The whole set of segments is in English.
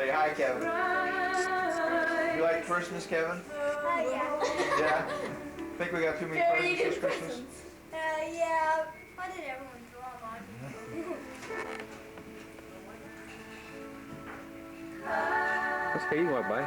Say hi, Kevin. You like Christmas, Kevin? Yeah. Yeah? Think we got too many presents this Christmas? Yeah. Why did everyone draw on? That's okay, you walk by.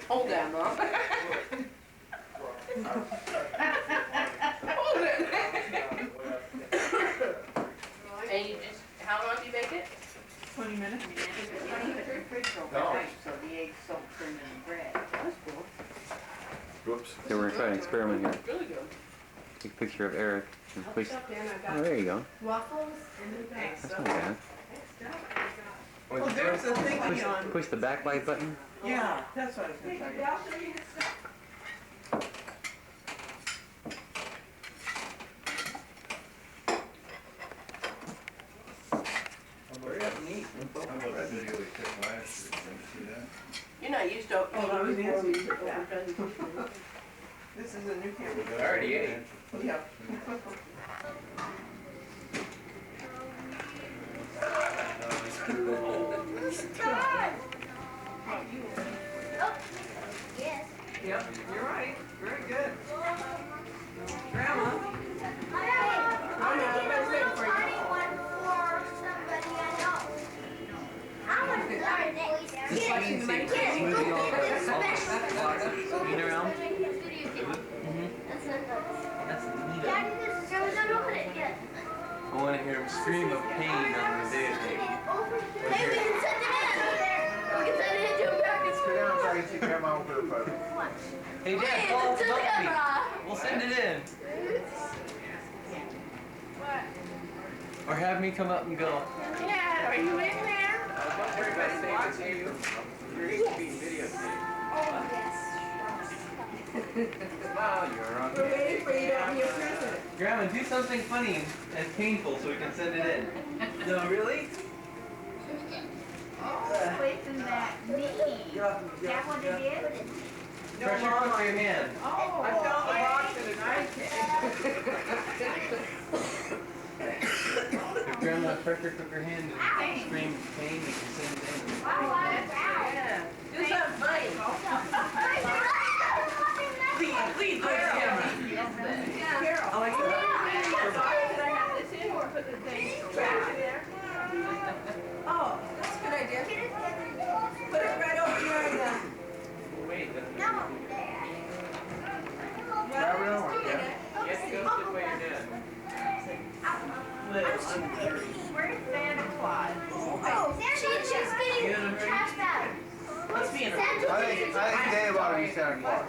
Hold that, Mom. Hold it. And you just, how long do you bake it? 20 minutes. 20 minutes. So the eggs soaked in the bread. That's cool. Whoops. So we're gonna try an experiment here. Really good. Take a picture of Eric. And place... Oh, there you go. Waffles and eggs. That's not bad. Well, there's a thingy on. Push the backlight button. Yeah, that's what I was going to tell you. You're not used to Oh, that was eating before Nancy. we took over presentation. This is a new camera. I already ate. Yeah. Yes. Yep, you're right. Very good. Grandma. I'm gonna get a little tiny one for somebody I know. I'm gonna learn it. Spin around. Daddy, this is don't open it yet. I want to hear him scream of pain on the videotape. Hey, we can send it in. We can send it into American. Sit down so I can see Grandma open her present. Hey, Dad, Hey, call to the camera. We'll send it in. What? Or have me come up and go. Dad, are you in there? Everybody's watching you. You're being videotaped. Oh, yes. Wow, you're on We're waiting for you to open your present. Grandma, do something funny and painful so we can send it in. No, really? Wasn't that me? Is that what it is? Pressure cooker your hand. Oh, I found the box in an ice If Grandma pressure cook her hand and scream pain, we can send it in. Oh, wow. Do something funny. Please, go ahead. Carol. I like that. Sorry, did I have this in or put the thing back in there? Oh, that's a good idea. Put it right over here in the... Wait, No, Dad. Grab it over, yeah. Yes, go sit where you're dead. Where's Santa Claus? Oh, she's getting trash bag. Must be in a... I think Dave ought to be Santa Claus.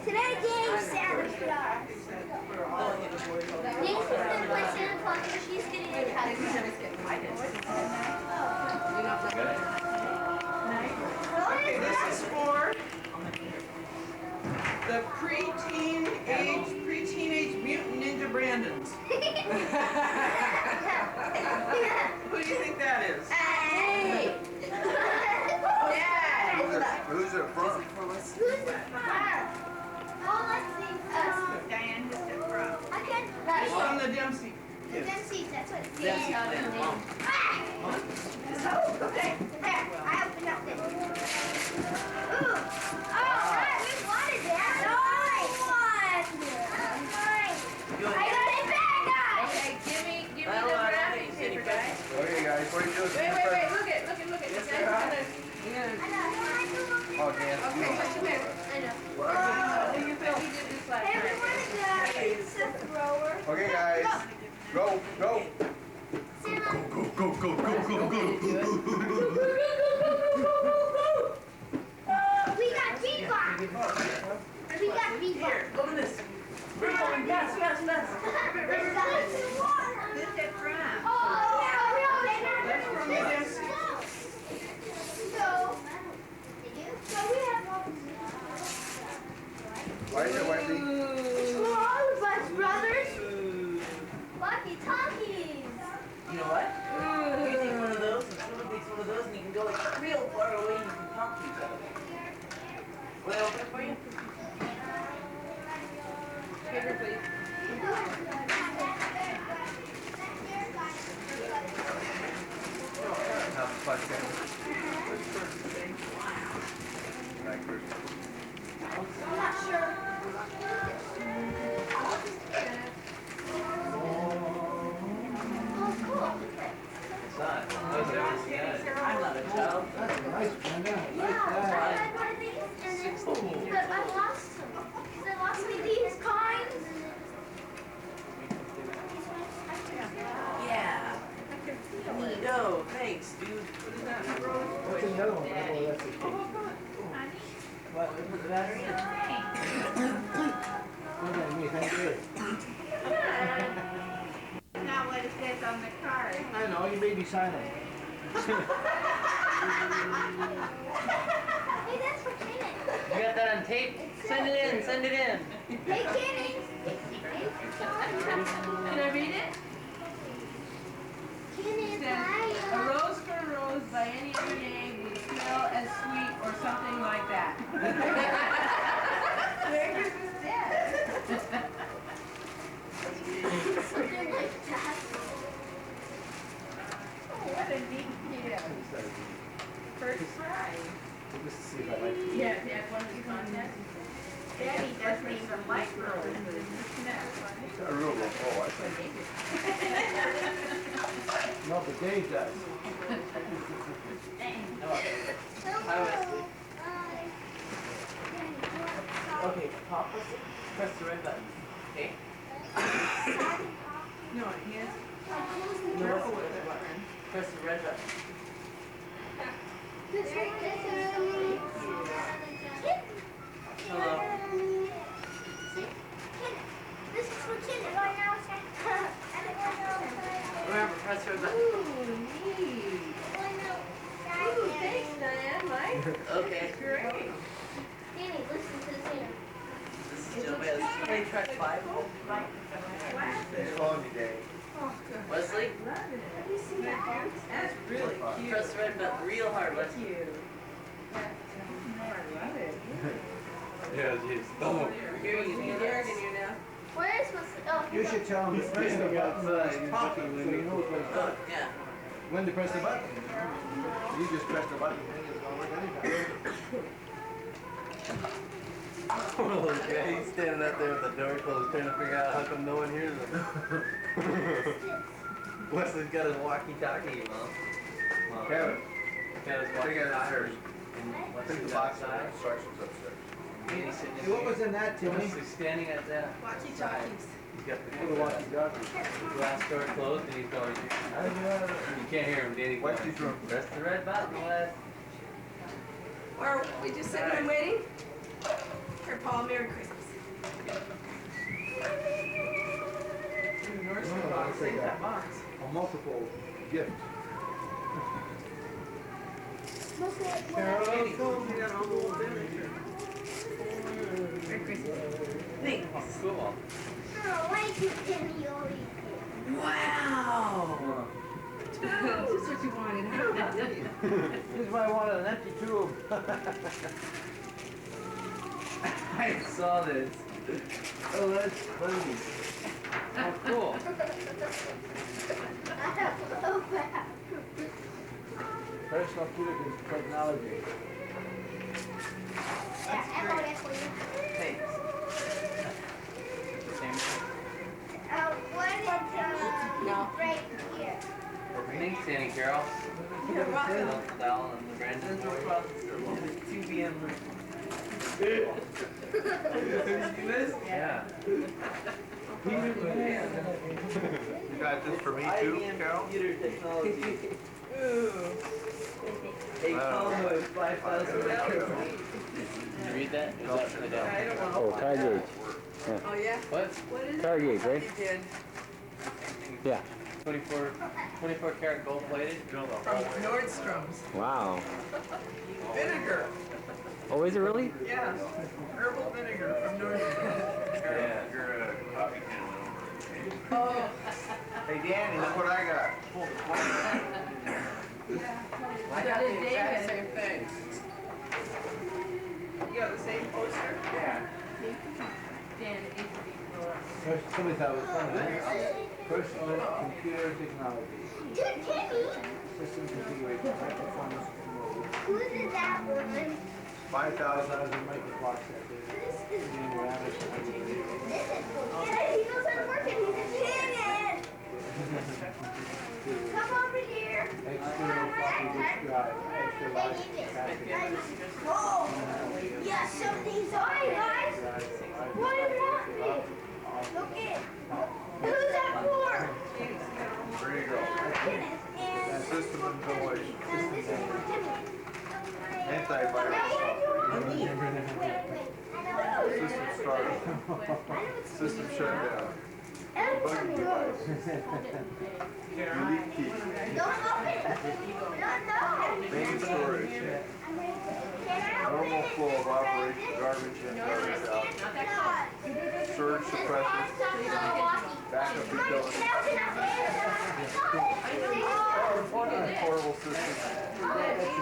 Today Dave's Santa Claus. Dave's gonna play Santa Claus and she's getting a trash bag. Okay, this is for the pre-teenage mutant ninja Brandons. Who do you think that is? Hey! Dad! Who's it from? Who's the front? Oh, let's see. Diane, who's the front? I can't. From the Dempsey. The Dempsey, that's what it says. Dempsey. Oh, okay. There, I opened up this. Ooh. Oh, right, we wanted that. Nice one. Nice. I got it back, guys. Okay, give me the wrapping paper, guys. Okay, guys, what are you doing? Wait, look at. You guys gotta. I know. Oh, Dan. Okay, what's in there? I know. How do you feel? We did this last Hey, we time. wanted the pizza thrower. Okay, guys. Go. Santa. Go. We got Bebop. We got Bebop. Here, look at this. We're going yes. Where's the water? Who's that from? Oh, That's from the Dempsey. So we have Why is it Wendy? It's for all of us, brothers. Walkie talkies. You know what? You take one of those, and someone takes one of those, and you can go like real far away and you can talk to each other. Will I open it for you? Paper, please. Have fun, guys. I'm not sure. Oh, cool. It's not. Those are just good. I'm not a child. That's a nice one, yeah. Yeah, I had one of these, and then, but I lost them. Because I lost me these kinds. Yeah. Neato. Thanks, dude. What's in the other one? Oh, that's a cake. What? We put the battery in? Okay, me, thank you. Not what it says on the card. I know, you made me sign them. Hey, that's for Kenny. You got that on tape? Send it in, send it in. Hey, Kenny. Can I read it? Kenny, It says, a rose for a rose by any other name would smell as sweet or something like that. Merry Christmas, Dad. Oh, what a neat gift. First prize. Just to see if I like it. Yeah, Dad won the contest. Daddy doesn't even like roses, but it's just A Aruba. Oh, I think. No, but Dave does. Okay, pop this. Press the red button. Okay? No, he has. No, Careful with it, Warren. press the red button. Hello. See? This is for Kenny right now. Remember, press the red button. Ooh, neat. Ooh, thanks, Diane, Mike. Okay. Great. Kenny, listen to this here. This is Joe Bailey. Play track 5. It's on you, Dave. Wesley, Love it. Have you seen that? That's really cute. press the red button real hard, Thank Wesley. you. I love it. Yeah, geez. Here you You go. Derek in here now. Where is supposed to? Oh, You should tell him to press the button when outside, he's he's talking, looking so he knows when it's Oh, done. yeah. When to press the button. You just press the button, and it's gonna work anytime. Yeah, he's standing out there with the door closed trying to figure out how come no one hears him. Wesley's got his walkie-talkie, Mom. Kevin, Got his take it upstairs. walkie-talkie. Take the box out. Instructions upstairs. He's sitting Hey, what was in that, Timmy? Wesley's standing at that Watchy side. talkies. He's got Oh, the the walkie-talkie. glass door closed and he's going, you can't hear him, Danny. What's his room? Press the red button, Wes. Are we just sitting and waiting? For Paul, Merry Christmas. Nordstrom box, save that box. A multiple gift. Merry Christmas. Thanks. Cool. oh, thank you, Kenny. Wow. Just what you wanted, huh? This is why I wanted an empty tube. I saw this. Oh, that's funny. Oh, cool. Personal computer technology. Thanks. What is No. right here? Thanks, Danny Carroll. You're welcome. Dallin and the Brandon. There's no problem. It's 2 p.m. Yeah. You got this for me too, IBM Carol? computer technology. A Commodore 5000. Did you read that? Is that for the I don't want Oh, car gauge. Oh, yeah? What? What is Car gauge, right? You did. Yeah. 24 karat gold plated. From Nordstrom's. Wow. Vinegar. Oh, is it really? Yeah. Herbal vinegar from North. Yeah. You're a coffee can over. Oh. Hey Danny, look what I got. I got the exact same thing. You got the same poster? Yeah. Dan, it needs to be for. First, somebody thought it was funny. First on computer technology. Dude, Timmy, System configuration, high performance mode. who did that one? 5,000 microprocessors. Using wireless connectivity. Yeah, he knows how to work it. He's a genius. Come over here. External floppy disk drive. Extra large capacity. Oh, yeah, something's on, guys. What do you want me? Look it. Who's that for? There you go. And System installation. and this is for Timmy. Antivirus software. System startup. System shutdown. Bugging device. Delete key. Don't open it. No. Main storage. Normal flow of operation, garbage in, garbage out. Surge suppressor. Backup utility. Portable system.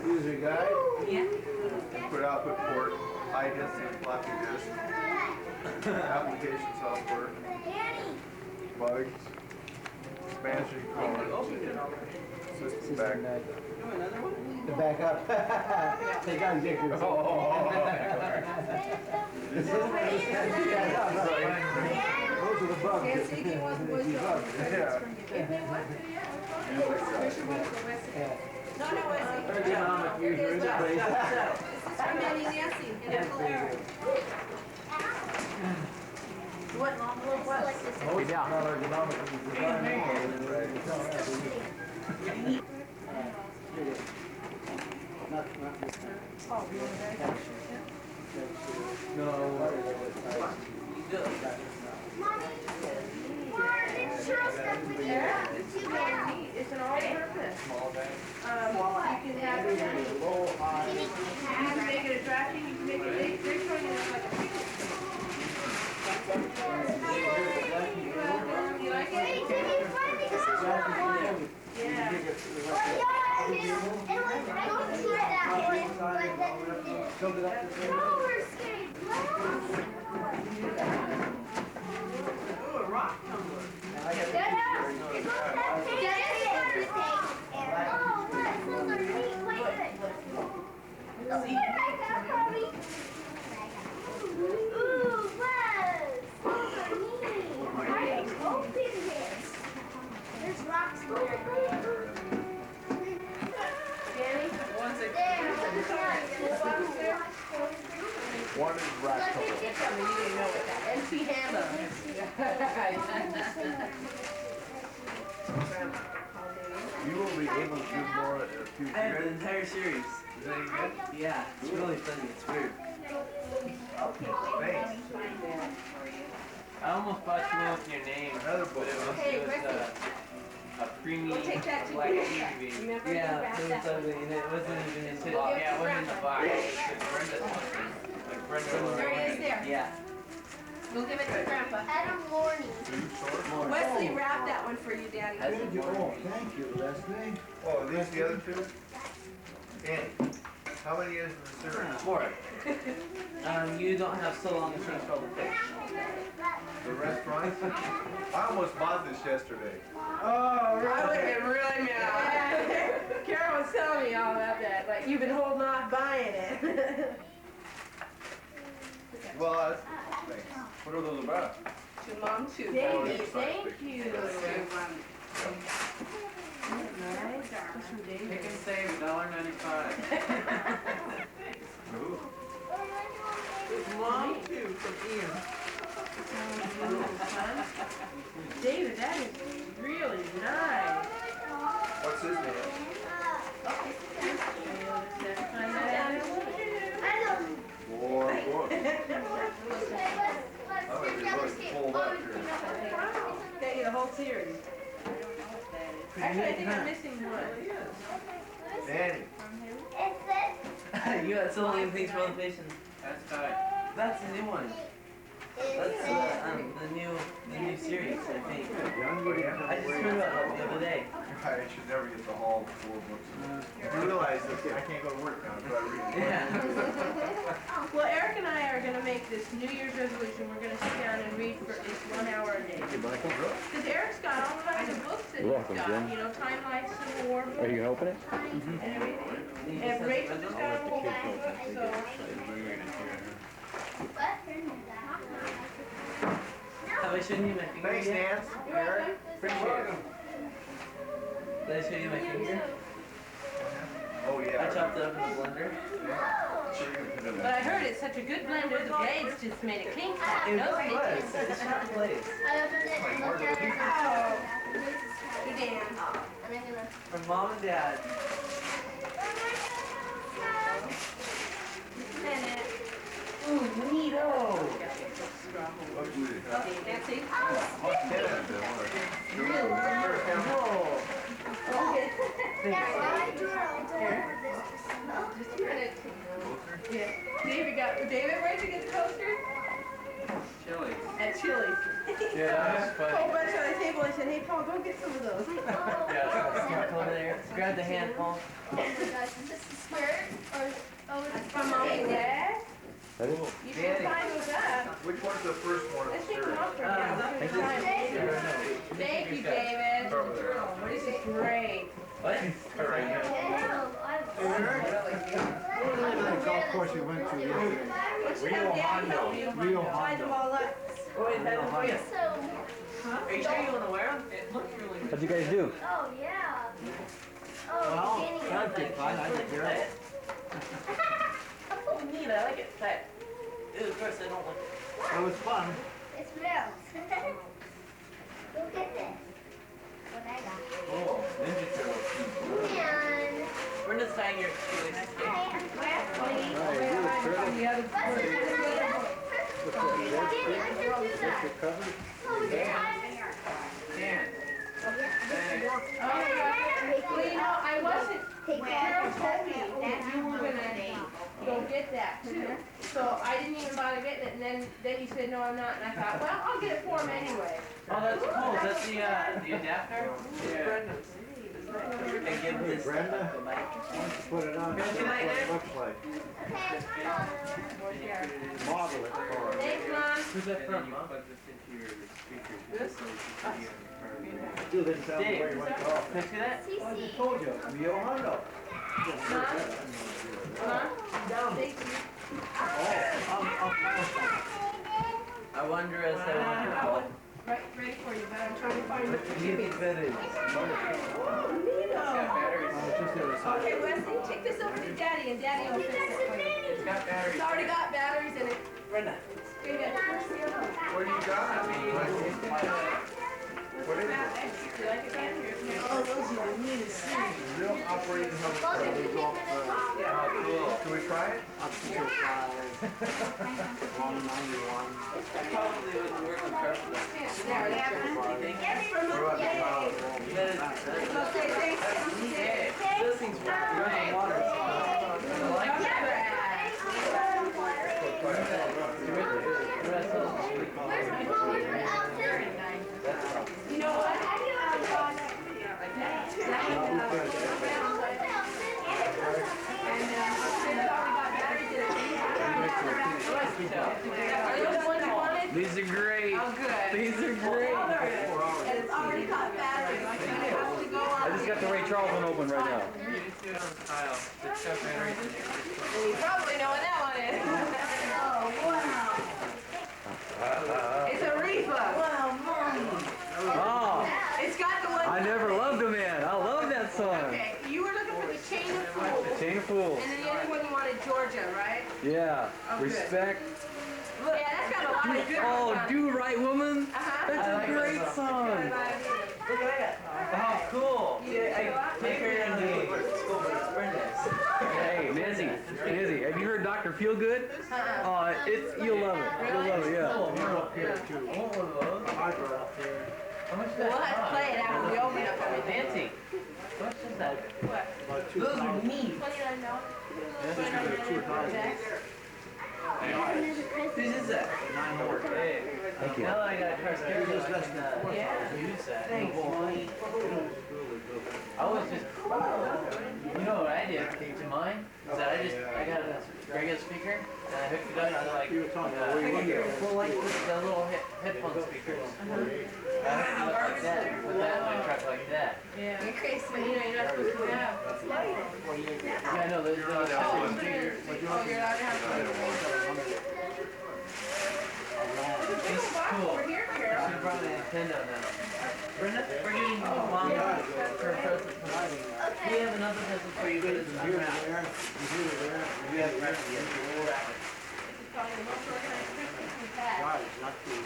User guide. Input output port. High density floppy disk. Application software. Bugs. Expansion code. System back. To back up. Take out your Those are the bugs. Can't see if he wants to push it. Yeah. If they want to, yeah. No, Wesley. Ergonomic user interface. This is from Danny Nancy in Ecolair. What, what? Most not ergonomic design. Not this time. Oh, really? No. It's an all-purpose. You can have it, you can make it attractive, you can make it, they're showing it like a picture. You like it? Yeah. Ooh, a rock tumbler. There's rocks there. Danny? One is rack cover. You didn't know it. NC Hammer. You will be able to do more in a few I have the years. entire series. Is that any good? Yeah, it's really funny. It's weird. Thanks. I almost bought you one with your name. Another book. But it was Hey, just a creamy We'll take that to black you. TV. Remember you Yeah, wrapped it was that one? ugly and it wasn't even in the Well, yeah, it wasn't in the box. It's Brenda's one. Like Brenda. There he is there. Yeah. We'll give it to Grandpa. Adam Lorne. Wesley wrapped that one for you, Daddy. Thank you, Leslie. Oh, are these the other two? Annie, how many is in the series? 4. You don't have so long to change all the pictures. The restaurant? I almost bought this yesterday. Oh, I would have been really mad. Carol was telling me all about that, like you've been holding off buying it. Well, thanks. What are those about? To Mom too. Oh, Davey, it's thank like- you. Nice. That's from Pick Davey. and save $1.95. Ooh. Mom too from Ian. David, that is really nice. What's his name? Okay. Find series. Actually, I think I'm missing one. Danny. It's this. You got so many things for the patients. That's tight. That's a new one. That's the new series, I think. I just heard about it the other day. I should never get the haul of 4 books. You realize that I can't go to work now until I read it. Yeah. Well, Eric and I are gonna make this New Year's resolution. We're gonna sit down and read for at least 1 hour a day. Because Eric's got all kinds of books that You're he's welcome, got. Jim. You know, Time Life, Civil War books Are you gonna open it? and everything. And Rachel just got a whole bunch of books, so. Have I shown you my finger Thanks, yet? Nance. Eric. Appreciate it. Did I show you my finger? Oh, yeah. I chopped it up in the blender. But I heard it's such a good blender, the blades just made it clean. It really was. It's sharp blades. I opened it and looked at it. Good Dan. And I'm gonna. From mom and dad. Ooh, neato. Can't see? David, where'd you get the toaster? Chili. At Chili's. Yeah, that's Whole funny. bunch on the table. I said, hey, Paul, go get some of those. Snap over there. Grab the hand, Paul. Oh my gosh, is this a skirt? Or, oh, it's From Mom and Dad? That is? You should sign with that. Which one's the first one Let's take upstairs? them off for now. Thank you, David. Start with there. This is great. What? That golf course we went to yesterday. What's your name? Daddy help you? Rio Slide them Hondo. all up. Oh, wait, that is for you. So, Are you sure you want to wear them? It looks really good. What'd you guys do? oh yeah. Oh, Well, beginning that's of good fun. I think you're right. Oh, neat. I like it. Fat. Ew, of course, I don't like it. It was fun. It's real. Look at this. What I got. Oh, Ninja Turtles. And Brenda's tying your shoelaces. Well, you know, I wasn't, Carol told me that you were gonna go get that too. So I didn't even bother getting it, and then you said, no, I'm not, and I thought, well, I'll get it for him anyway. Oh, that's cool. Is that the adapter? Yeah. And give this Brenda? the mic. Why don't you put it on, Can I see see what that it there? looks like. Model it for us. Thanks, Mom. Who's that from, Mom? Plug this into your speaker. This? Still didn't tell me where you went to golf. Can I see that? I just told you, Rio Hondo. Mom? Thank you. I'll find some. I wonder as I wonder what. Right, ready for you, but I'm trying to find it. Got batteries. Just the other side. Okay, Wesley, take this over to Daddy, and Daddy will fix it for you. It's got batteries. It's already got batteries in it. Brenda. Here you go. What do you got? What is it? You like it, Dan? Oh, those are the neatest things. Real operating hub. Yeah, cool. Can we try it? Up to 191. I probably wouldn't work with her for that. There, that's right. You think? What about the power? Okay, thanks. Yeah, those things work. You're in the water. I like that. You know what? Are those the ones you wanted? These are great. Oh, good. These are great. And it's already got batteries. I have to go on. I just got the Ray Charles one open right now. You just do it on tile. It's got batteries in it. You probably know what that one is. It's a reflux. Oh, It's got the one. I never loved a man. I love that song. Okay, you were looking for the Chain of Fools. Chain of Fools. And then the other one you wanted Georgia, right? Yeah. Oh, good. Respect. Yeah, that's got a lot of good Oh, ones on it. Do Right Woman. Uh-huh. That's a great song. Look at that. Oh, cool. Take her into school with Brenda's. Hey, Nancy, have you heard Dr. Feelgood? You'll love it. You'll love it, yeah. You're up here too. I want one of those. I brought up here. How much is We'll that? have to play it after we open up everything. Nancy, how much is that? What? Those are neat. $29. Whose is that? Hey, Thank you. now I gotta try to Here's this lesson. Yeah. use that. Thanks, Monty. I was just, you know what I did to mine? Is that I got a regular speaker and I hooked it up to like, You were talking about where you the go. little headphone speakers. I hooked it up like that, put that in my truck like that. Yeah. You're crazy, but you know, you're not supposed to have. Yeah, I know, there's no headphone speakers. Oh, you're allowed to have It's cool. We're here, I Carol. should have brought a Nintendo now. Brenda, we're getting mom for a present. We Okay. have another present for you, but it's Here, unwrapped. there, here, there. We haven't wrapped it yet, so we'll wrap it. This is probably the most organized Christmas we've had. God, it's not too.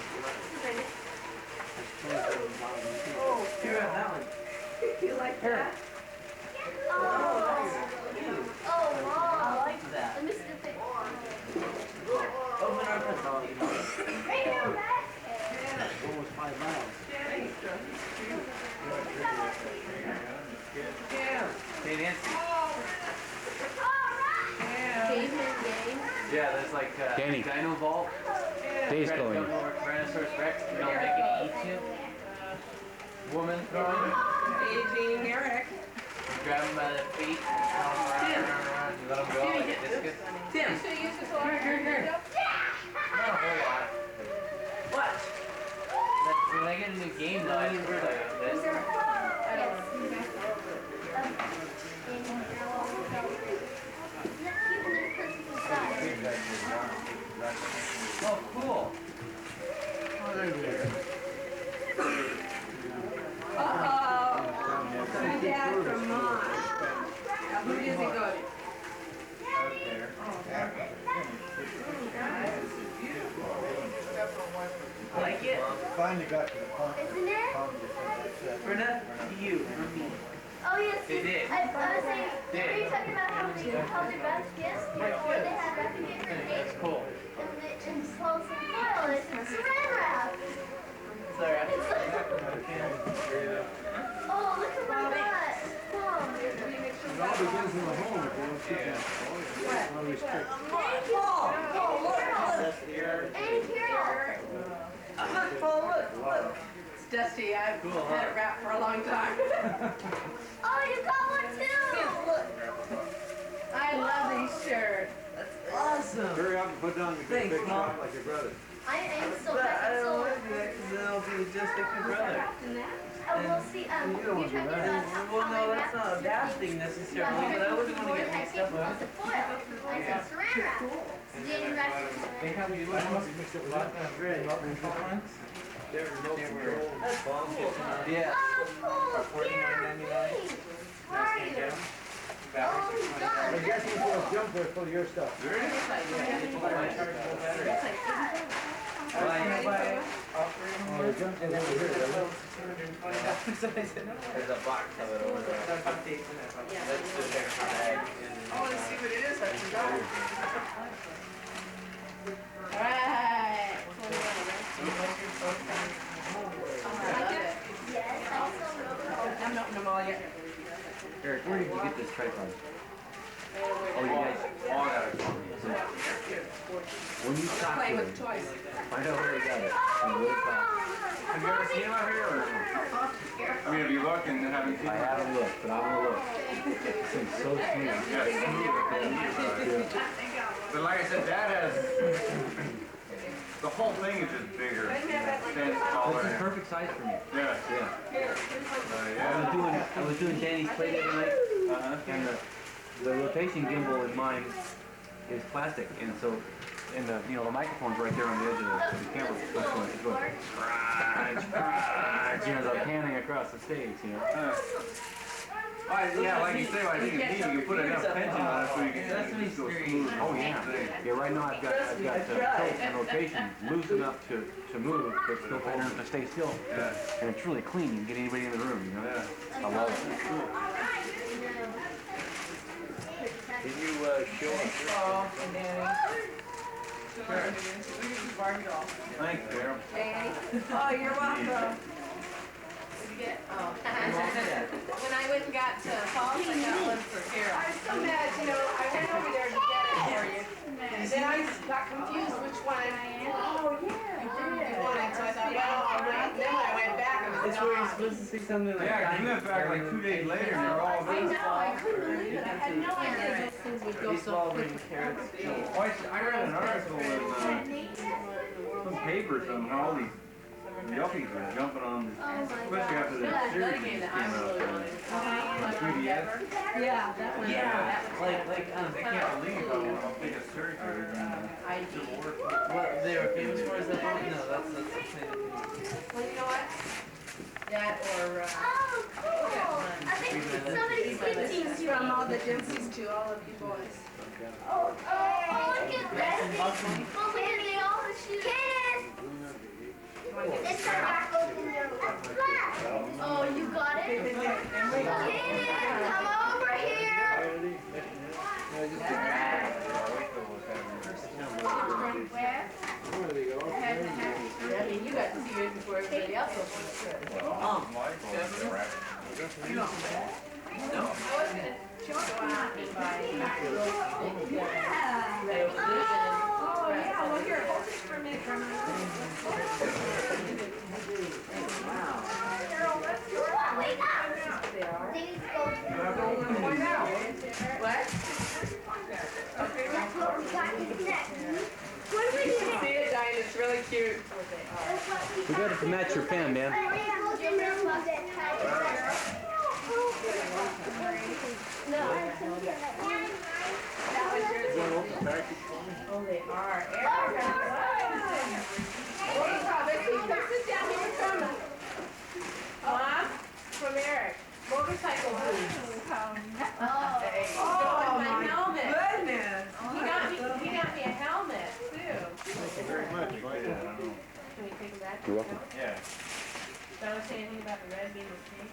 Here, have that one. You like that? Oh, wow. I like that. Let me see the picture. Open our present. Right here, back. Almost 5 miles. Hey, Nancy. Caveman game. Yeah, there's like Danny. Dino Vault. Day's Try to going. come over Tyrannosaurus Rex. You don't make it eat you. Woman throwing. Aging Eric. Grab him by the feet. Around, you let him go like a discus. Tim. You should use this one. Not a whole lot. What? When I get a new game though, I just play with this. Oh, cool. Uh-oh. My dad from mine. Who does it go to? Like it? Finally got to the pump. Isn't it? Brenda, you, for me. Oh, yes. They did. I was saying, were you talking about how they wrapped gifts before they had wrapping paper and That's tape? cool. And slow some foil, it's saran wrap. Sorry. It's like, oh, look at my butt. Mom. It all begins in the home if you don't keep it. Well, restrict. Thank you. And Carol. Look, Paul, look. It's Dusty. I've had it wrapped for a long time. Oh, you got one too. I love these shirts. Awesome. Hurry up and put down the Thanks, big Mom. shot like your brother. I am so But I back don't so. want to do that because then I'll be just like your brother. Oh, we'll see. You're talking about how Well, I no, that's wrapped not a bad thing necessarily, but I wouldn't want to get mixed up with it. foil. I said saran wrap. So Danny wrapped it in saran Think wrap. how you look. That's cool. Yeah. Oh, cool. Yeah, thanks. How are you? Oh, he's done. I guess you put a jump there full of your stuff. Oh, Oh, the jump is over here, right? There's a box of it over there. That's the extra bag. I want to see what it is. I forgot. Alright. Yes, also. I'm not in them all yet. Eric, where did you get this tripod? Oh, you guys all got it from me. When you talk to Playing them, with toys. find out where they got it. And what it costs. Have you ever seen him out here? Or? I mean, if you look and haven't seen I him. haven't looked, but I'm gonna look. This thing's so smooth. Yeah, smooth. But like I said, Dad has, the whole thing is just bigger. Stands taller. This is perfect size for me. Yeah. Yeah. Yeah. I was doing Danny's play the other night, and the rotation gimbal in mine is plastic, and so, and the microphone's right there on the edge of the camera. It's going, as I'm panning across the stage, Yeah, like you say, I think it's neat. You can put enough tension on it so you can just go smooth. Oh yeah. Yeah, right now I've got tilt and rotation loose enough to move, but still tight enough to stay still. Yeah. And it's really clean. You can get anybody in the room, Yeah. I love it. Can you show us? Oh, and Danny. Barbie doll. Thanks, Carol. Danny. Oh, you're welcome. you get? Oh. When I went and got Paul's, I got one for Carol. I was so mad, you know, I went over there to get it for you. And then I got confused which one. Oh, yeah, I did. You wanted, so I thought, well, I'll wait. Then when I went back, I was That's where you're supposed to see something like Yeah, 'cause you went back like 2 days later and they're all I done. know, I couldn't believe it. I had no idea those things would go so quick. Oh, I read an article in some paper somehow, all these yuppies are jumping on this, especially after the Another series game came that I out. really wanted. PBS. Yeah, that one. Yeah, like, I can't believe how big a surgery. ID. what they were famous for is that movie? No, that's the thing. Well, you know what? That or, Oh, cool. I think somebody's greetings from all the gypsies to all of you boys. Oh, look at this. Oh, look at the all the shoes. Kenneth! It's not back open there. Oh, you got it? Kenneth, come over here. Where? I mean, you got to see it before everybody else will. Oh, I was gonna, she was going out and buy Oh, yeah, well, here, hold this for a minute, Grandma. Carol, let's go. Wait up. They are. These go What? That's what we got next. What are we You doing? should see it, Diane, it's really cute. We got it to match your pen, man. Oh, they are. Sit down here with Grandma. Mom, from Eric. Motorcycle boots. Oh, my helmet. Goodness. He got me a helmet, too. Thank you very much. Can we take them back? You're welcome. Yeah. Don't say anything about the red being the pink.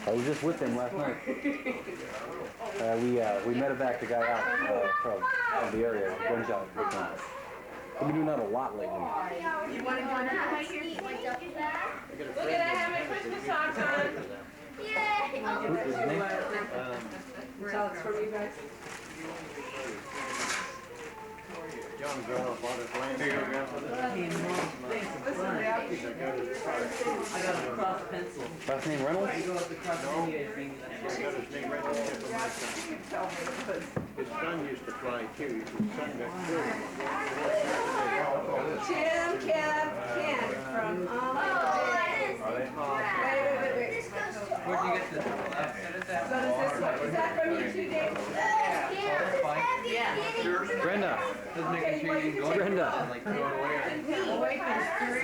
I was just with them last night. We medevac the guy out from the area, gunshot victim. I've been doing that a lot lately. You want to go right here? Look at I have my Christmas socks on. Yay! What's his name? Tell it's from you guys. John got up on his land. Hey, Mom, thanks. I got a cross pencil. Last name Reynolds? You go up the cross India thing. I got his name right on the tip of my tongue. His son used to fly too. His son got killed. Jim, Ken from, wait. This goes to Where'd you get this? So does this one, is that from you 2 days? Yeah. Brenda. Just making sure you can go Brenda. and like throw it away.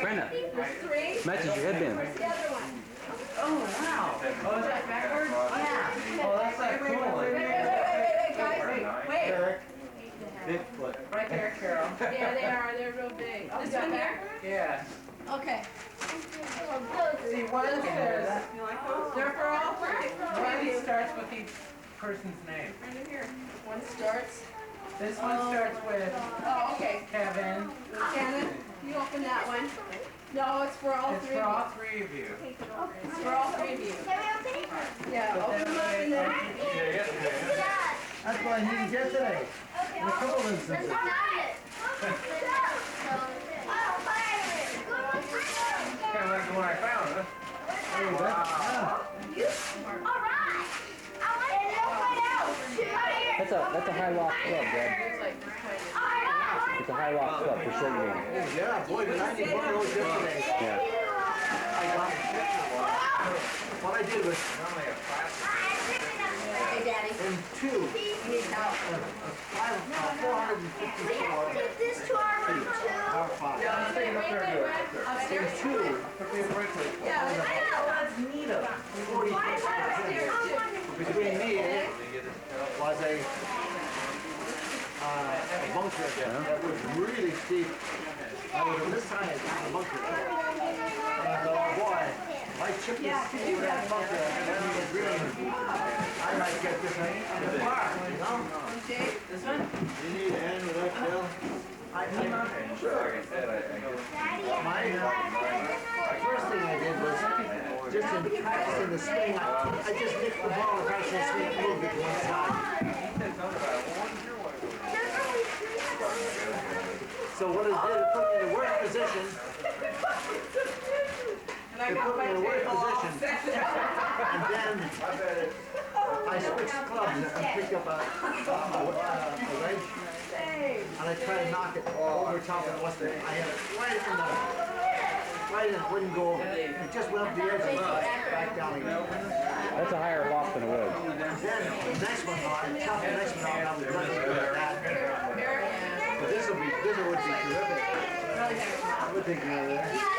Brenda. There's 3. Matches your headband. Where's the other one? Oh, wow. Oh, is that backwards? Yeah. Oh, that's like cool. Wait, guys, wait. Bigfoot. Right there, Carol. Yeah, they are, they're real big. This one here? Yeah. Okay. See, one says, They're for all 3. one starts with each person's name. Right here. One starts. This one starts with Oh, okay. Kevin. Shannon, you open that one. No, it's for all It's 3 for of all you. 3 of you. It's for all 3 of you. Can we open it? Yeah, open them up and then. Dad. That's what I needed yesterday. Okay, In a couple Let's instances. not it. Oh, pirate. Kind of like the one I found, huh? Hey, All right. I want to know what else. That's a high lock club, Dad. It's like kind of. All right. It's a high lock club for short game. yeah, boy, did I need one of those yesterday. Yeah. What I did was, Hey, Daddy. in two, You need help. 454. Take this to our room too. Our five. Right there, upstairs. Two. Yeah, I know. That's neato. Why is that upstairs too? Between me and it was a bunker that was really steep. I was on this side of the bunker. And boy, I chipped this over that bunker. And really, I might get this thing in the park, you know? Jay? This one? You need a hand with that, Bill? Sure. Like I said, I First thing I did was, just in practicing the swing, I just nicked the ball across the swing, moved it to one side. So what it did, it put me in a worse position. It put me in a worse position. And then I switched clubs and picked up a wedge. And I tried to knock it over top of the western. I had it right in it wouldn't go over. It just went up the edge and back down again. That's a higher loft than a wedge. Then the next one, I chopped the next one out and I was done with that. But this would be terrific. I would think of that.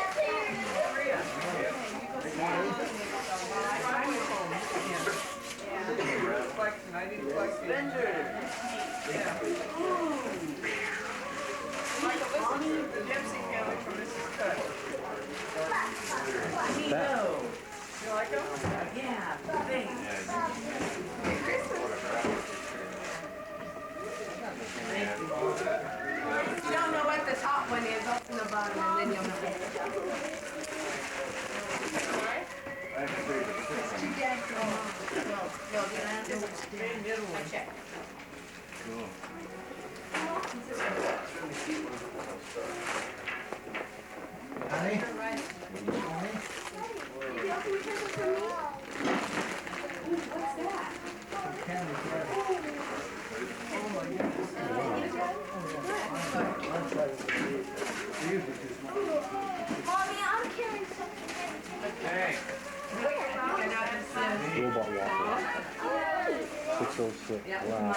If you don't know what the top one is, open the bottom and then you'll know. I checked. Honey? Mommy, I'm killing something. Hey. Robot walker. 606. Wow.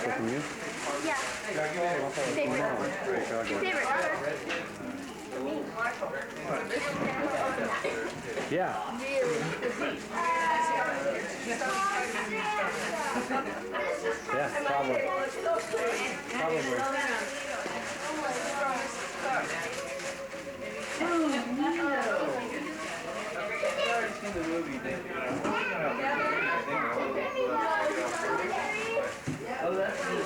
From you? Yeah. Favorite. Yeah. Yeah, probably. Oh, that's good.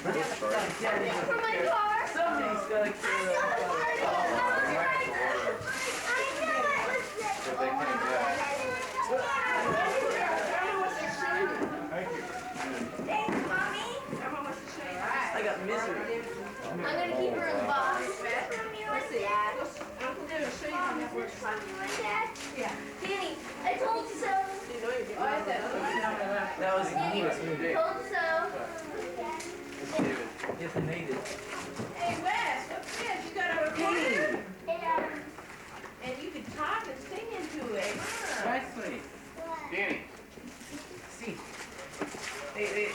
I like that. For my car. Somebody's gotta kill I got misery. I'm gonna keep her in the box. Let's see. Yeah. Danny, I told you so. That was the neatest move. Told you so. Yes, I made it. Hey, Wes, what's this? You got a recorder? And you can talk and sing into it. Nicely. Danny. See. Hey.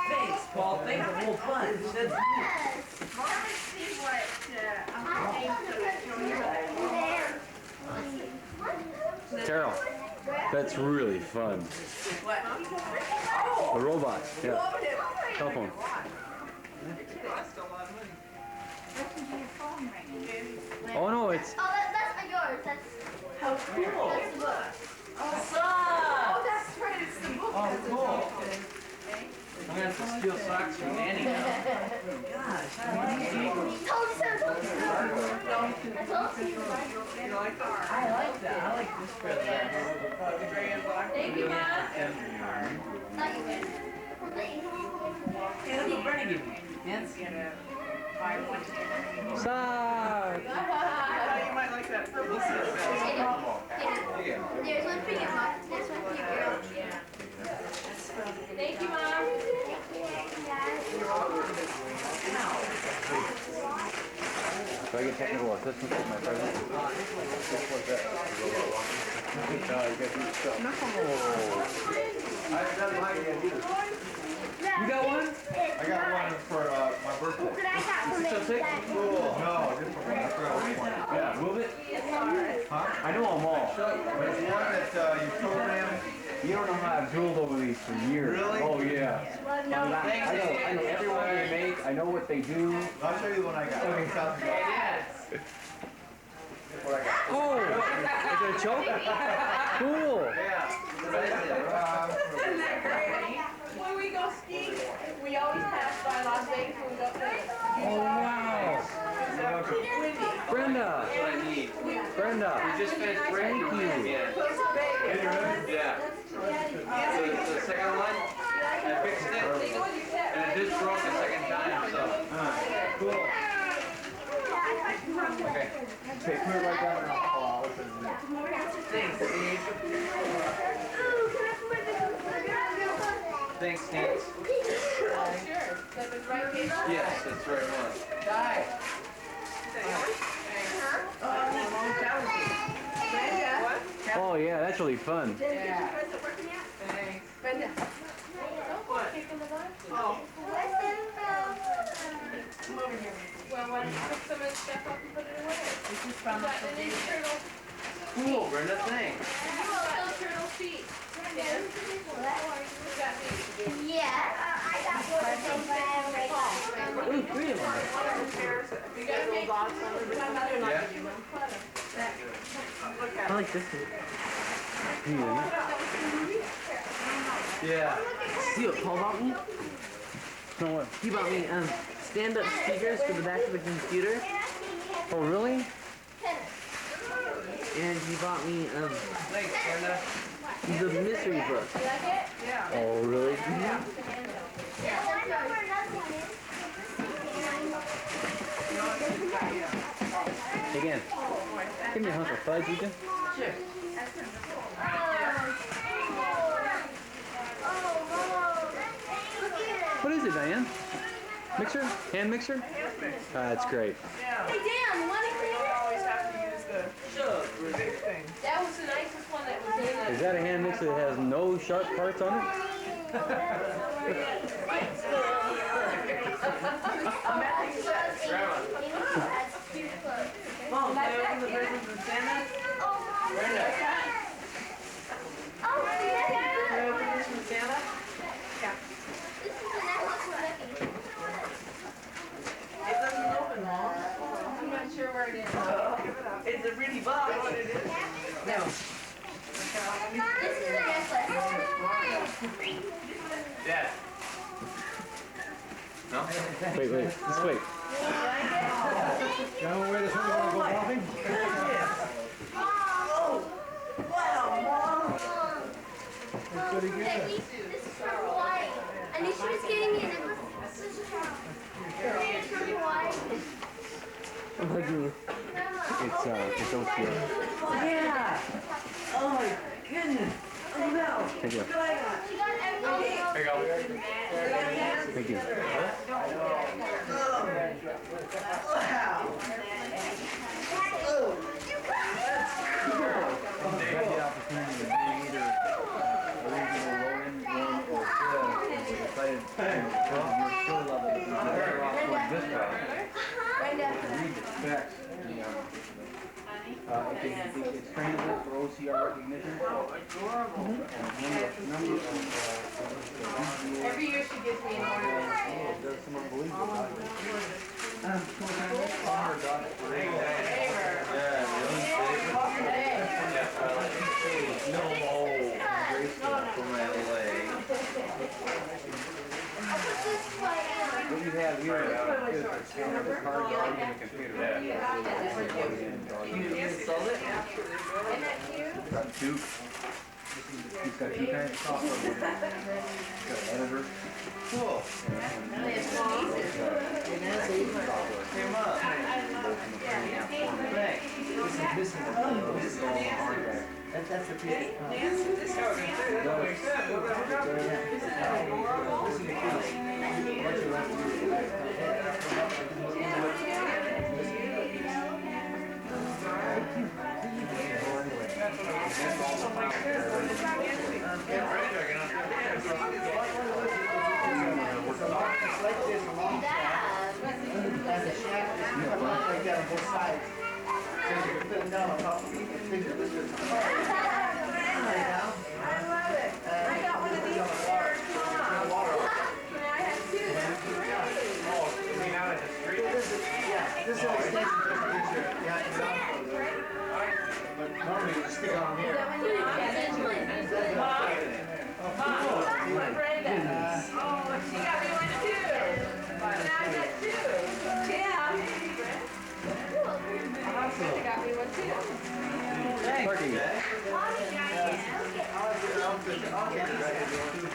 Thanks, Paul. Thanks a whole bunch. That's Terrell, that's really fun. What? The robot, yeah. Telephone. Oh no, it's Oh, that's yours. That's How cool. that's the book. Oh, that's right. It's the book. Oh, cool. I'm gonna have to steal socks from Nanny now. Gosh, Told you so. I told you. I like that. I like this present. Thank you, Mom. Not you. Hey, look what Bernie gave me. Nancy. Sock. You might like that purple. There's one for you, Mom. There's one for you, girl. Thank you, Mom. Do I get technical assistance with my present? You got one? I got one for my birthday. But I got from Still sick? No, just for my girl. Yeah, move it. Huh? I know them all. There's one that you program. You don't know how I've drooled over these for years. Really? Oh yeah. I know every one they make. I know what they do. I'll show you the one I got. Okay, South Dakota. What I got. Oh, is it a choke? Cool. Isn't that great? When we go skiing, we always pass by Las Vegas when we go to Oh wow. Windy. Brenda. Brenda. We just finished breaking Thank you. Yeah. The second one, I fixed it, and it just broke the second time, so. Cool. Okay. Okay, put it right down there. Oh, what's his name? Thanks, Steve. Thanks, Steve. Oh, sure. That was right here. Yes, that's right one. Die. Oh yeah, that's really fun. Yeah. Thanks. Brenda. Oh. Come over here. Well, why don't you pick some of the stuff up and put it away? This is from the Ninja Turtle. Cool, Brenda, thanks. Turtle feet. Yes. Who's got these? Yeah, I got one of them, but I haven't read Ooh, 3 of them. You gotta make I like this one. Yeah. See what Paul bought me? So what? He bought me stand-up speakers for the back of the computer, Oh really? and he bought me Thanks, Brenda. the mystery book. Oh really? Again. Give me a hunk of fudge, you can. What is it, Diane? Mixer? Hand mixer? That's great. Hey Dan, want to clean it? always have to use the big thing. That was the nicest one that was in Is it. that a hand mixer that has no sharp parts on it? Mom, can I open the present from Santa? Can I open this from Santa? It doesn't open, Mom. I'm not sure where it is. It's a pretty box. No. Dad. No? Wait, just wait. Gentlemen, wait a second, wanna go golfing? That's pretty good. This is from Hawaii. And she was getting me this is from Hawaii. I'm hugging you. It's OCR. Yeah. Oh my goodness. Oh no. Thank you. She got everything else. There you go. Thank you. I've had the opportunity to do either original low-end one or full, and we decided to we're still level, we're better off going this way. Read the specs. It's transit for OCR recognition. And number of Every year she gives me an ornament. it does some unbelievable. What you have here is a scanner of the card on the computer. You installed it? Got two. He's got two kinds of software. He's got an editor. Cool. Came up. This is all hard drive. That's the piece. It's like this along. And the shaft is like that on both sides. Put down on top of the figure. This is I love it. I got one of these for Tom. I have two. That's great. Oh, you mean out at the street? this is an extension for the picture. Yeah, it's on. But normally you just stick it on here. Brenda. Oh, she got me one too. And I got two. Tim. Brenda got me one too.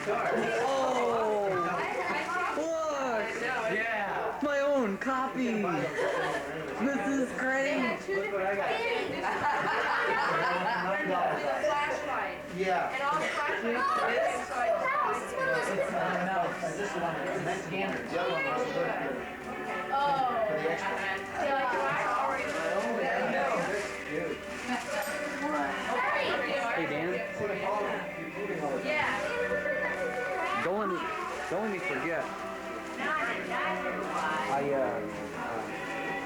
Party. Oh, look! Yeah. My own copy. This is great. Look what I got. With a flashlight. Yeah. And all the flashlights are inside. This one is meant standard. The other one was for Oh. the extra. You like wax already? Hey Dan, Yeah. don't let me forget. I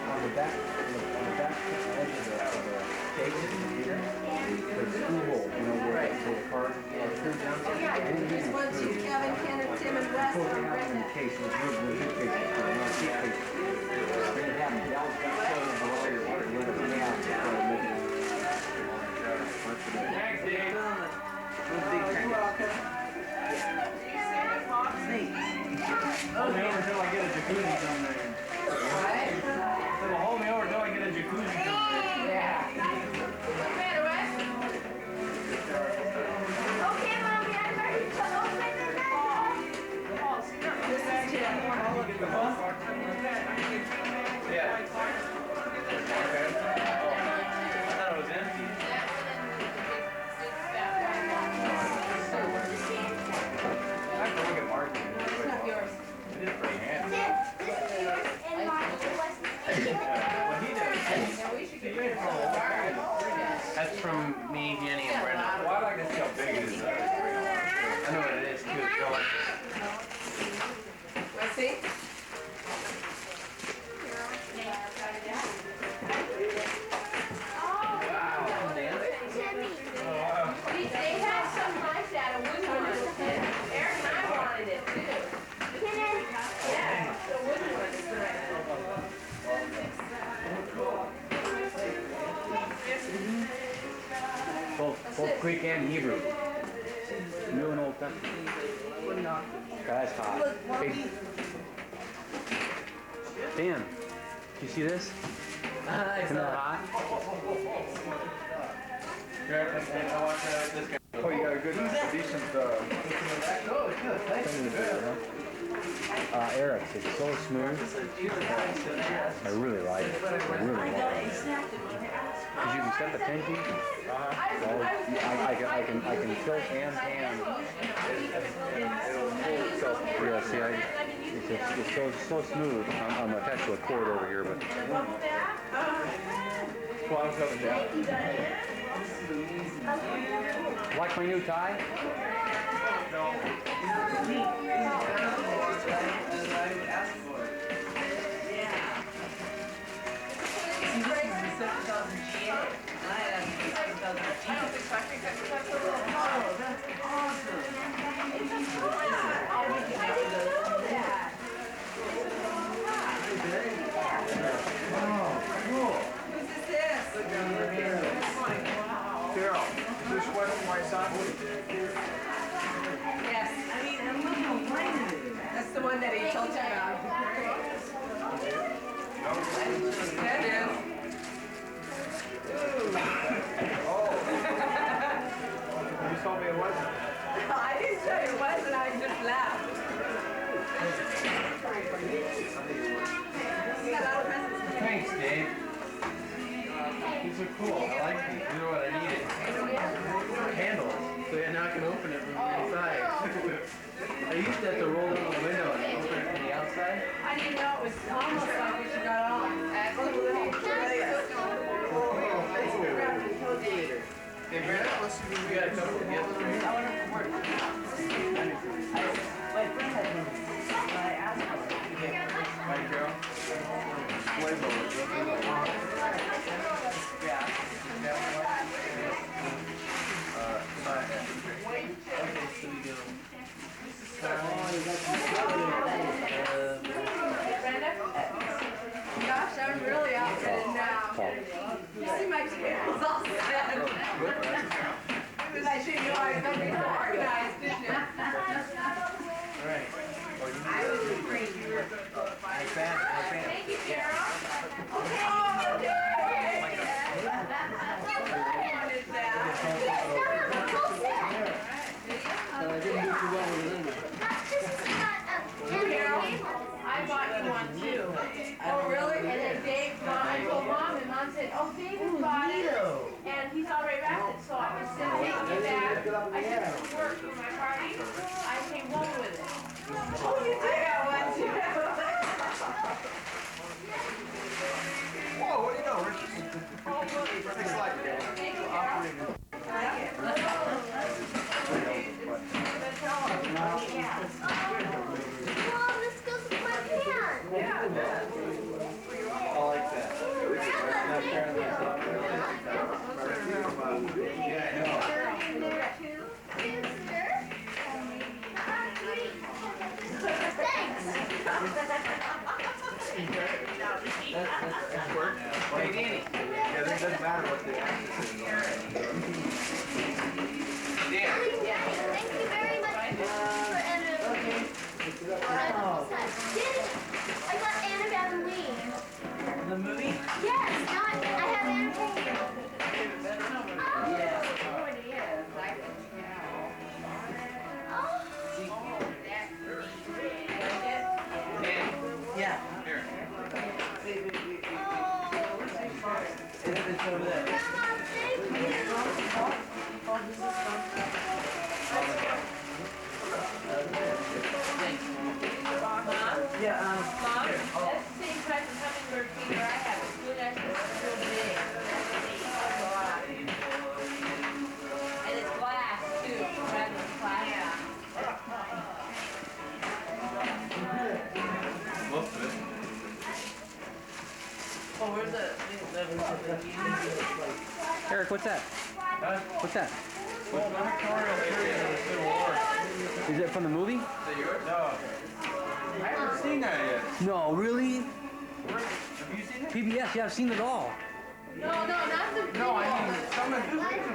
on the back edge of the case, the screw hole, you know, where the car turns down. Just one, two, Kevin, Kenneth, Tim, and Wes, Pull and it out in the Brenda. case, it was real good case, not cheap case. They have them down back there in the water, let it run out, so make it. Thanks, Dave. Hold me over till I get a jacuzzi down there. So hold me over till I get a jacuzzi down there. Yeah. Better, Wes? Okay, Mommy, I'm ready to open the door. This is Tim. Yeah. I thought it was empty. I have to look at Mark. It's not yours. It is pretty handy. This is yours and mine. What he does. Yeah, we should get rid of some of ours. That's from me, Jenny, and Brenda. Well, I like to see how big it is. I know what it is too. Go on. Let's see. They have some like that, a wooden one. Eric and I wanted it too. Yeah, the wooden one is Both Greek and Hebrew. New and Old Testament. That's hot. Hey, Dan, you see this? Isn't that hot? Oh, you got a good, decent, Eric, it's so smooth. I really like it. I really like it. Because you can set the tension. I can tilt and pan. Yeah, see, it's so smooth. I'm attached to a cord over here, but. Like my new tie? Carol, is this one for my son? Yes. That's the one that he told you about. That is. You told me it wasn't. I didn't tell you it was, and I just laughed. Thanks, Dave. These are cool. I like these. These are what I needed. Handles. So you're not going to open it from the inside. I used to have to roll down the window and open it from the outside. I didn't know it was almost like what you got on. Hey, Brett, we got a couple of gifts for you. Hi, Carol. Yeah. Gosh, I'm really outfitted now. You see my tails all set. I should know I was going to be so organized, didn't you? Right. I was afraid you were going to go to fight. Thank you, Carol. Okay. Oh, yay! What is that? I bought you one too. Oh, really? And then Dave, I told Mom, and Mom said, oh, David bought it. And he's already wrapped it, so I was still taking it back. I took it to work for my party. I came home with it. Oh, you did? I got one too. Whoa, what do you know? Oh, look. It's like Thank you, Carol. I like it. Mom, this goes with my pants. Yeah. I like that. Grandma, thank you. Yeah, I know. Thanks. Hey, Danny. Yeah, it doesn't matter what the access is. Dan. Thank you very much for editing. I got Annabelle Lee. The movie? Yes, not, I have Annabelle. Yeah. Oh. Yeah. Here. It's over there. Grandma, Yeah, Mom, that's the same type of hummingbird feeder I have. It's good as it's real big. And it's glass too, rather than plastic. Most of it. oh, where's the Eric, what's that? Huh? What's that? Well, the pictorial period of the Civil War. Is it from the movie? Is that yours? No. I haven't seen that yet. No, really? Have you seen it? PBS, yeah, I've seen it all. No, not the No, I mean, someone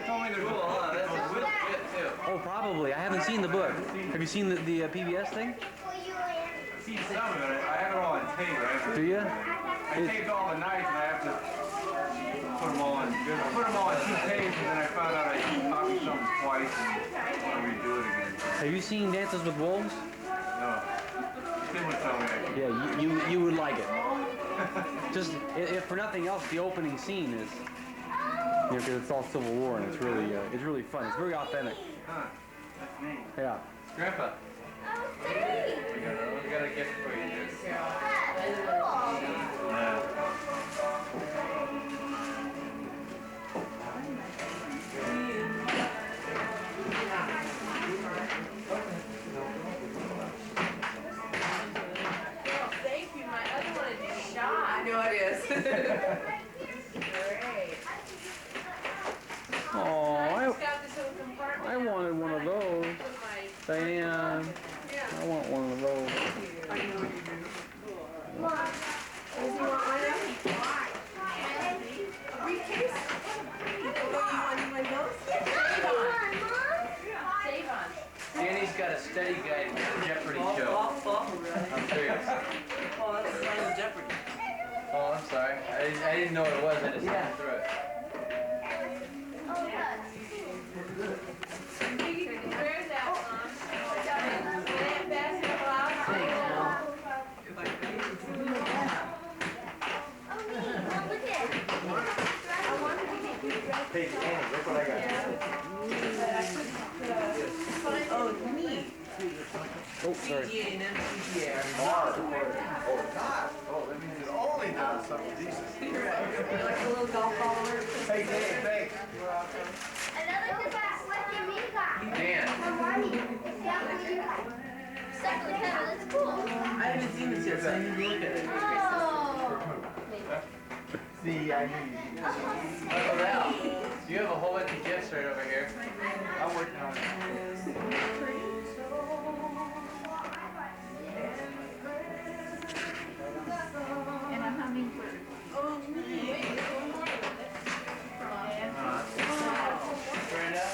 told me there's a legit too. Oh, probably. I haven't seen the book. Have you seen the PBS thing? I've seen some of it. I have it all on tape. Do you? I taped all the nights and I have to put them all on. I put them all on 2 tapes and then I found out I copied something twice and want to redo it again. Have you seen Dances with Wolves? No. Tim would tell me I Yeah, you would like it. Just if for nothing else, the opening scene is, you know, because it's all Civil War and it's really fun. It's very authentic. Huh. That's neat. Yeah. Grandpa, Oh, thanks. we got a gift for you. That's cool. Yeah. Oh, thank you. My other one is shot. I know it is. Great. Oh, I just got this little compartment. I wanted one of those. Put my- Diane, Yeah. I want one of those. Does he want one of them? A briefcase? Oh, you want one of those? Save on. Danny's got a study guide for the Jeopardy Oh, show. really? I'm serious. Oh, that's the sign of Jeopardy. Oh, I'm sorry. I didn't know what it was. I just Yeah. went through it. Where's that, Mom? That basketball outside. Hey, Annie, look what I got. Oh, neat. Oh, sorry. CGA and MCGA. Oh, God. Oh, that means it only does something decent. Like a little golf ball or Hey, Dave, thanks. Another device, what do you got? Dan. Stuck with him, that's cool. I haven't seen this yet, so I need to look at it. Oh. See, I knew you. Oh, now. You have a whole bunch of gifts right over here. I'm working on it. And a hummingbird. Brenda?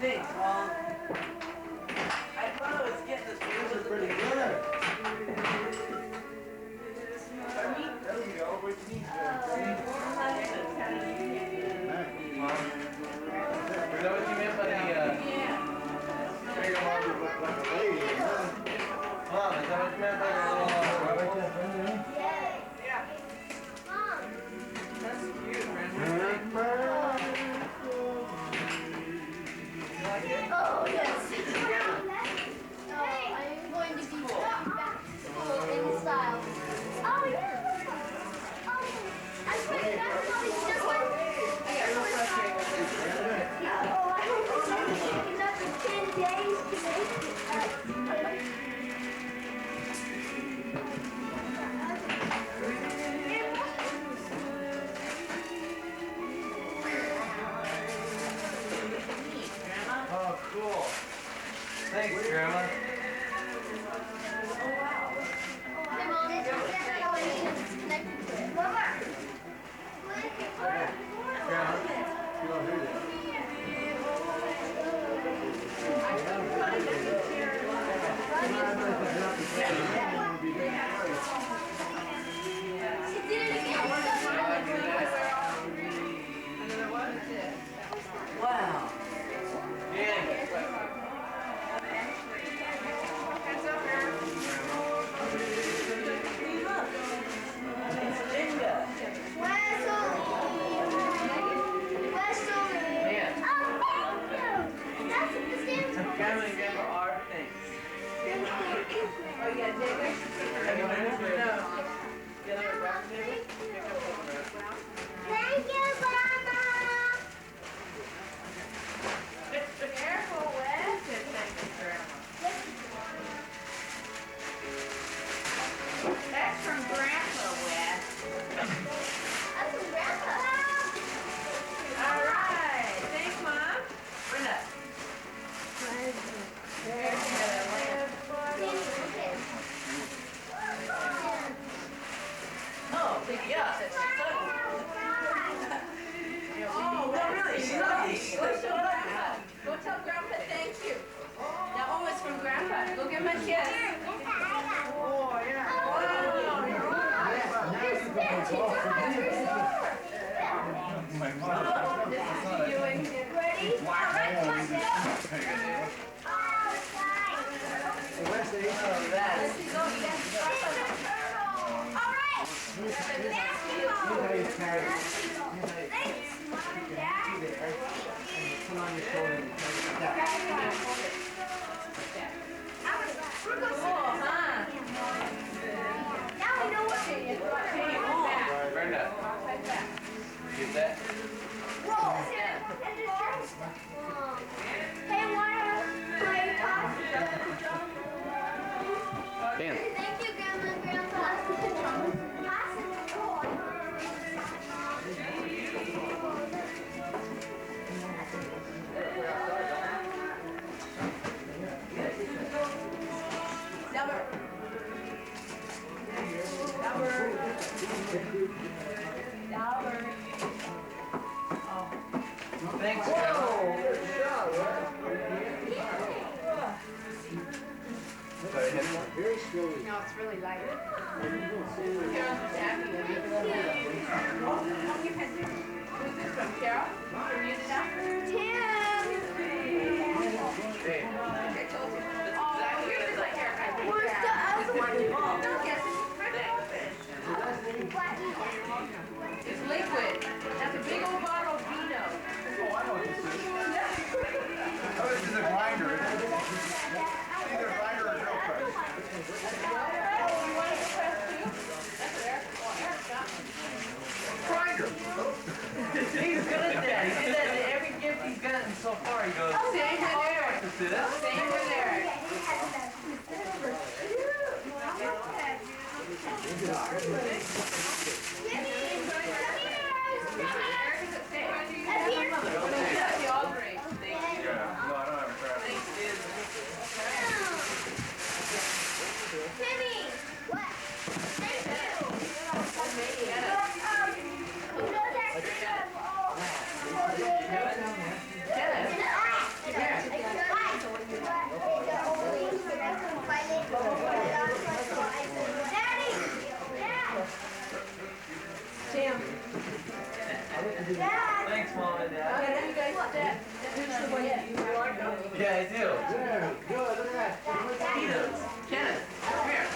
Thanks, Mom. I thought I was getting this, but it wasn't Pretty good. good. Pardon me? There we go. What you need to Mom? Is that what you meant by the, there you go, Mom. look like a lady. Mom, is that what you meant by the little, That's cute, Brenda. Oh, yes. I'm going to be back to school in style. Oh, yeah. Oh, I swear, that's probably just like. Oh, I hope it's only taking up to 10 days to make it. oh, cool. Thanks, Grandma. Hey, Mom, this is how I need it connected to it. Grandma? You don't do that. She did it again. Wow. Yeah. It's Linda. Man. Grandma and Grandpa are thanks. Oh, you gotta take it? Have you been there? No. Get on our back table? Thank you, Grandma. Careful, Wes. Thank you, Grandma. That's from Grandpa, Wes. That's from Grandpa. All right. Thanks, Mom. Brenda. Oh, yeah. Oh, no, really? She's ugly. She's Go like tell so ugly. Grandpa. Go tell Grandpa thank you. That one was from Grandpa. Go give him a kiss. Oh, yeah. My mom. Ready? Wednesday. Oh, that. All right. Basketball. Thanks, Thanks, Mom and Dad. Put on your shoulder. Oh, huh? Now we know what to do. Brenda. Get that? Roll. Hey, wanna play toss? Dan. Thank you, Grandma and Grandpa. Toss it. Thanks, Grandma. Sorry, hit one. Very slowly. No, it's really light. Who's this from, Carol? From you now? Hey. I told you. Oh, here's my haircut. Where's the other one? Don't guess it. It's liquid. That's a big old bottle of vino. Oh, I know what this is. Oh, this is a grinder. It's either a grinder or a drill press. You want to so far. He goes, Same with Eric. what's this? Same with Eric. Yeah, you all agree. Thank you. Yeah, no, I don't have a crap. Thanks, dude. Timmy, what? Thank you. Thanks, Mom and Dad. Yeah. Yeah, I do. There, good, look at that. Mosquitoes. Kenneth, come here.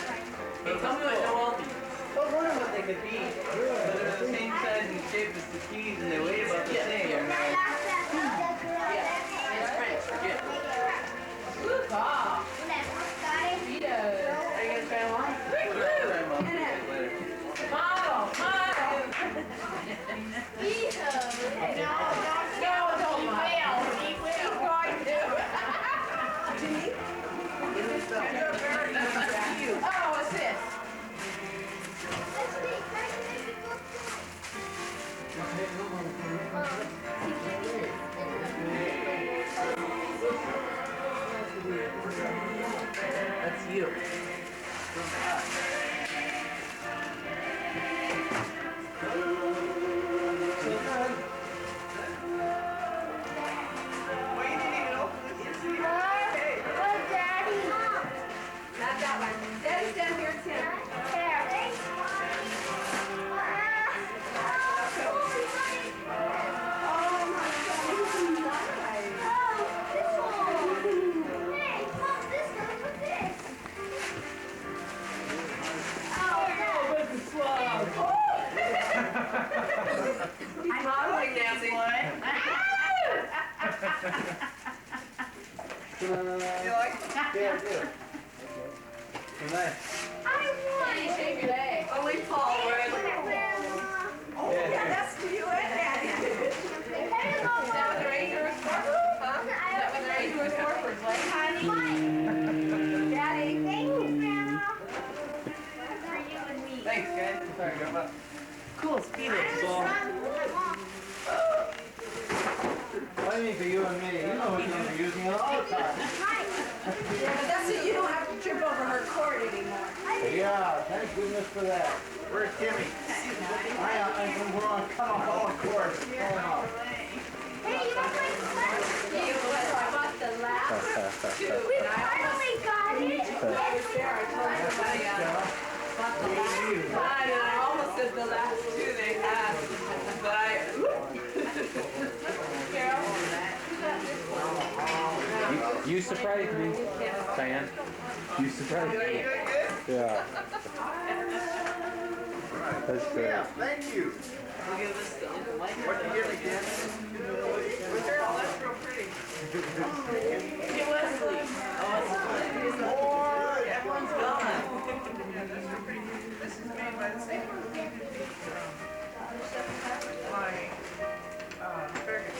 Hey, tell me what Noel means. I was wondering what they could be. But they're the same size and shape as the keys and they weigh about the same. Yeah. It's French. Forget. Ah. Speedos. Are you gonna try them on? Model. Model. No, don't fail. He will. Going to. You're very cute. Oh, what's this? That's you. Not that one. Daddy's down here, Tim. I'm modeling, Nancy. You like it? Yeah, I do. Nice. Daddy, shave your leg. Only Paul would. Oh, yeah, that's to you and Daddy. Is that what they're raising for? Huh? Is that what they're raising for? For his leg, honey? Daddy. Thanks, guys. Sorry, go up. Cool, Speedos. What do you mean for you and me? You know what you're using it all the time. Yeah, but that's it. You don't have to trip over her cord anymore. Yeah, thank goodness for that. Where's Timmy? We're on cut off all cords. Hey, you want to play some? You what? I bought the last two. We finally got it. I was there. I told everybody bought the last two. And I almost said the last two they had. But I. Carol, who got this one? You surprised me, Diane. You surprised me. Yeah. That's great. Yeah, thank you. Look at this stuff. What did you give me, Ken? Carol, that's real pretty. Hey, Wesley. Oh, everyone's gone. This is made by the same company. Fergus.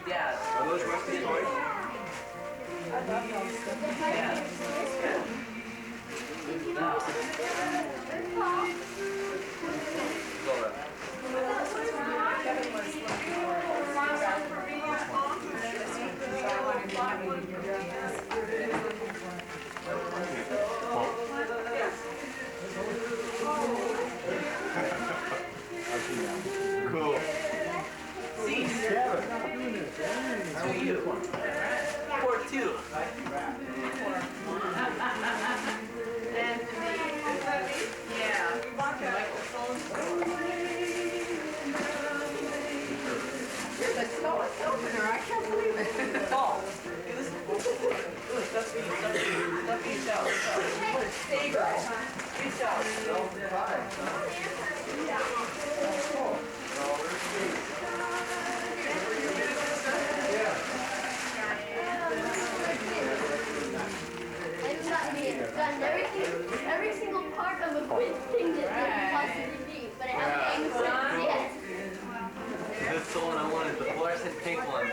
Dad. Are those Wesley toys? Yeah. Cool. See, Kevin. 2 unicorns. 4-2. And yeah, you're the slowest opener. I can't believe it. Paul. Hey, listen. Ooh, stuffy shell. Hey, girl. You show. I've gotten every single part of a good thing that they could possibly be, but I haven't aimed for it yet. That's the one I wanted to flex That's a pink one.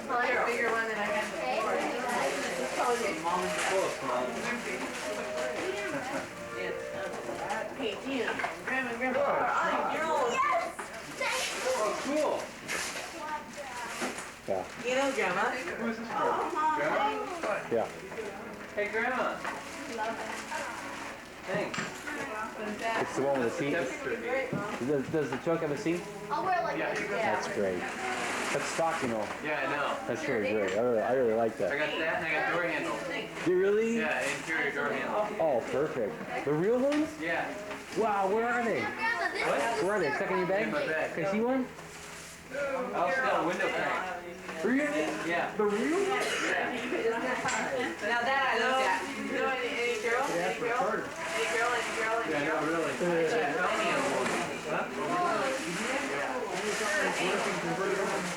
Well, that's a bigger one than I had before. Told you. Mom is full of small. Pink, you know, grandma. Oh, cool. Yeah. You know, Grandma. Who is this for? Grandma? Yeah. Hey, Grandma. Thanks. It's the one with the seat. Does the truck have a seat? I'll wear like Yeah. this. That's great. That's stock, you know. Yeah, I know. That's really great. I really like I that. got that and I got door handle. Do you really? Yeah, interior door handle. Oh, perfect. The real ones? Yeah. Wow, where are they? Grandma, this What? is Where are they? Stuck in your bag? In my bag. Can I see one? I also got a window crank. Really? Yeah. The real one? Yeah. Now that I looked at. You know any girl? Any girl? Any girl? Any girl? Any Yeah, girl? no, really.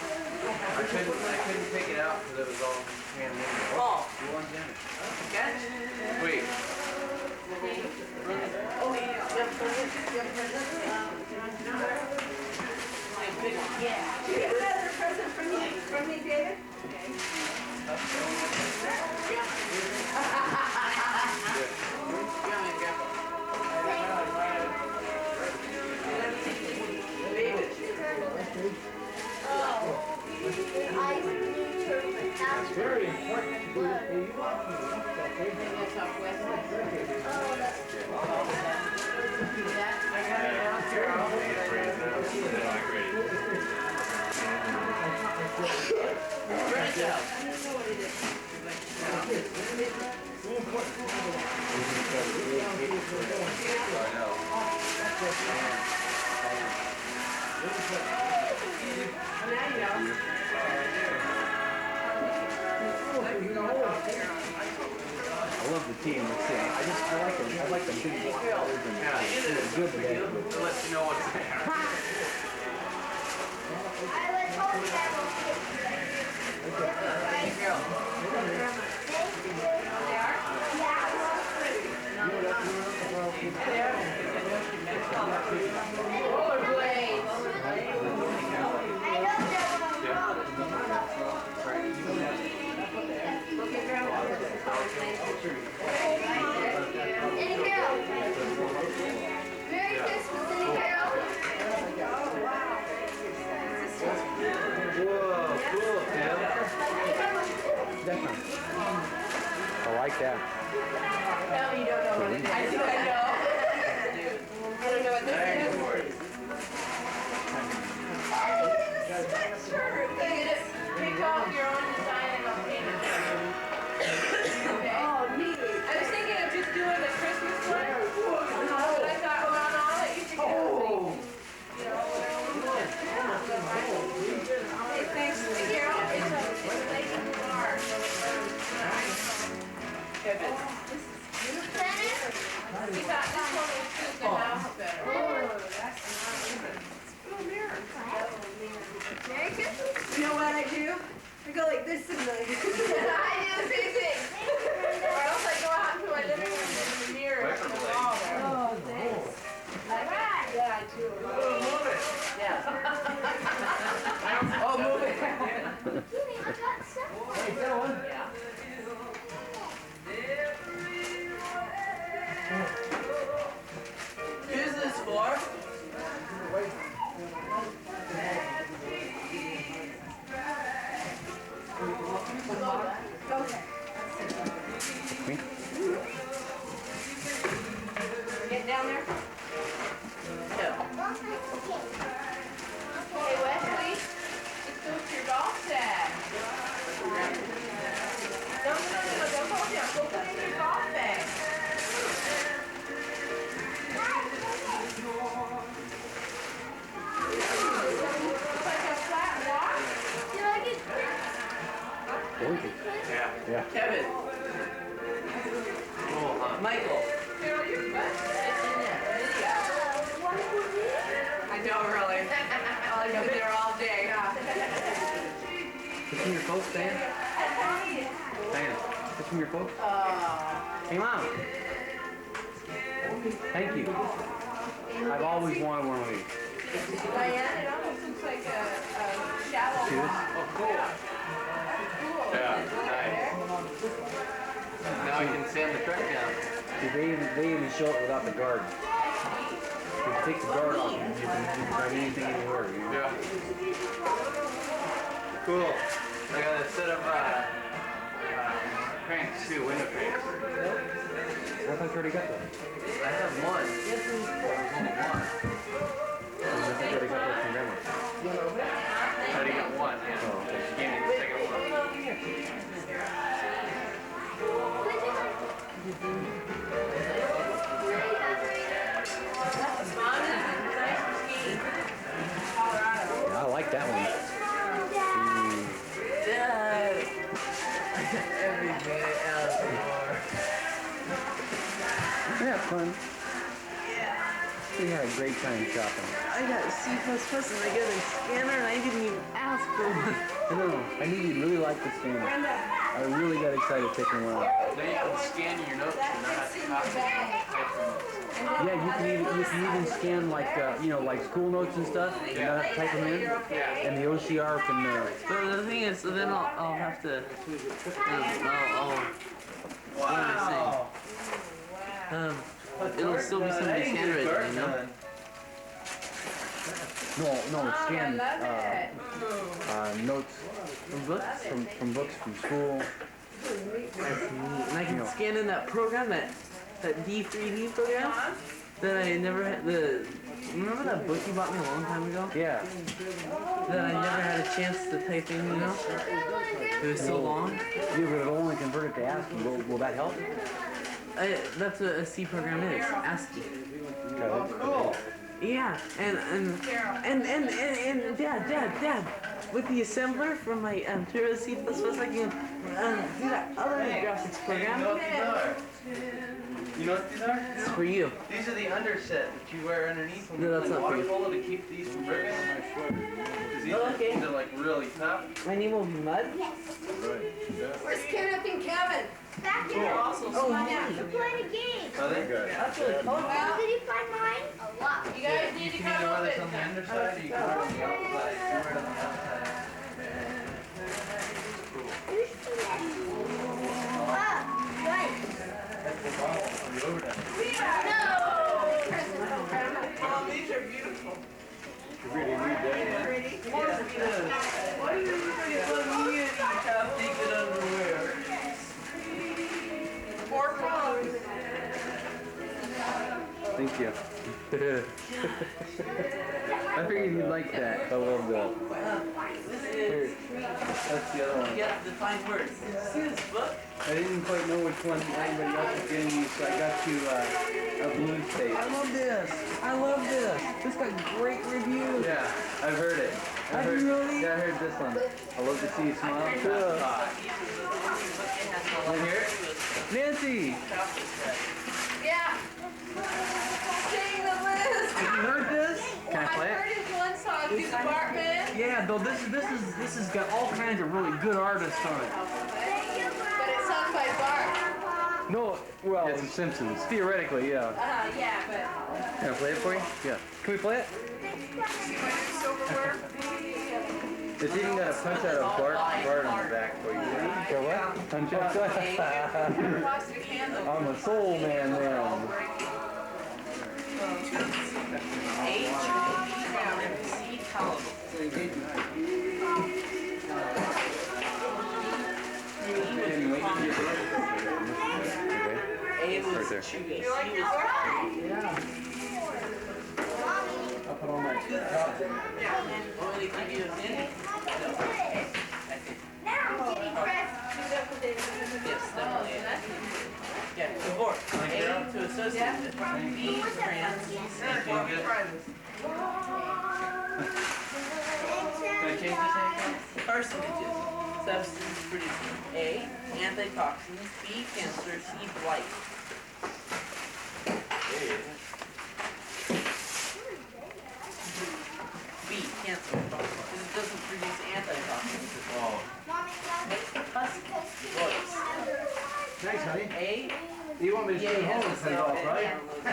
I couldn't take it out because it was all hand-knitted. Oh. You want in? Catch. Wait. Oh, you have Yeah. Did you get another present from me, David? It's very important to do it. I love the team. I like them. I like them. Good. Good today. To let you know what's there. I was hoping that Merry Christmas, City Girl. Whoa, cool, Tim. Definitely. I like that. No, you don't know what it is. I think I know. I don't know what this is. Sure. Pick out your own design and I'll paint it. Okay. Oh, neat. I was thinking of just doing the Christmas one. But I thought, well, no, I'll let you pick it up. You know, hey, thanks. Hey, Carol, it's a lady in the bar. Kevin. We thought this one would suit the house better. Merry Christmas. You know what I do? I go like this and like I do the same thing. Or else I go out into my living room in the mirror and the wall there. Oh, thanks. Alright. Yeah, I do. Move it. Yeah. Oh, move it. I got some. Yeah. Who's this for? Me? Get down there. Hey, Wesley. Let's go to your golf bag. No, don't hold down. Go put it in your golf bag. Looks like a flat rock. Did I get Yeah. Yeah. Kevin. Cool, huh? Michael. Carol, your butt is in that video. I know, really. I'll be there all day. Put some of your folks, Dan. Dan, put some of your folks. Hey, Mom. Thank you. I've always wanted one of these. Diane, it almost looks like a shallow. See this? Oh, cool. Yeah, nice. Now I can sand the truck down. See, they even show it without the guard. You take the guard off and you can drive anything anywhere. You know? Yeah. Cool. I gotta set up cranks too, window cranks. I thought you already got that. I have one. There's only one. I thought you already got that from grandma. How do you get one? Yeah. Oh, okay. She gave me the second one. Yeah, I like that one. Dad. Every day out more. Yeah, fun. We had a great time shopping. I got a C++ and I got a scanner and I didn't even ask for one. I know. I knew you'd really like this game. I really got excited picking one up. Then you can scan your notes and not have to copy them. Type them. Yeah, you can even scan like like school notes and stuff. And not have to type them in. And the OCR can. But the thing is, so then I'll have to. Wow. It'll still be somebody's handwritten, you know? No, scan notes From books? from books from school. That's neat. And I can scan in that program, that D3D program that I never had. Remember that book you bought me a long time ago? Yeah. That I never had a chance to type in, you know? It was so long. Yeah, but it'll only convert it to ASCII. Will that help? That's what a C program is, ASCII. Cool. Yeah, and Dad, with the assembler from my Turo C++, I can do that other graphics program. You know what these are? You know what these are? It's for you. These are the underset that you wear underneath when No, you that's play not for water you. polo to keep these from breaking. These Okay. are like really tough. My name will be Mud. Where's Kenneth and Kevin? Back in Cool. the Also, Oh, smile. neat. We're playing a game. Are they good? That's really cool. Did you find mine? A lot. You guys You need to can come either wear up this on and the underside or you can wear it on the outside. You wear it on the outside. Right. On the overdone. No. Oh, these are beautiful. You really need that. Pretty. What do you think of me and half naked underwear? 4 pounds. Thank you. I figured you'd like that a little bit. Here, that's the other one. You have to define words. See this book? I didn't quite know which one anybody else was getting you, so I got you a blue tape. I love this. I love this. This got great reviews. Yeah, I've heard it. Have you really? Yeah, I heard this one. I love to see you smile. Want to hear it? Nancy! Yeah. Sing the list. Have you heard this? Can I I play it? heard his one song, "To the Bartman," Yeah, though this has got all kinds of really good artists on it. but it's sung by Bart. No, well, it's Simpsons. Theoretically, yeah. Yeah, but. Can I play it for you? Yeah. Can we play it? It's even got a punch out of Bart on the back for you. So what? Punch out? Plastic handle. I'm a soul man now. Right there. You like this one? I'll put on my Now I'm getting dressed. Yeah, support. A to associate with. B for friends. C for friends. Can I change this anything? Carcinogens. Substance producing. A. Antitoxins. B. Cancer. C. Blight. B. Cancer. Because it doesn't produce antitoxins at all. Thanks, honey. A. You want me to stay home and play golf, right? I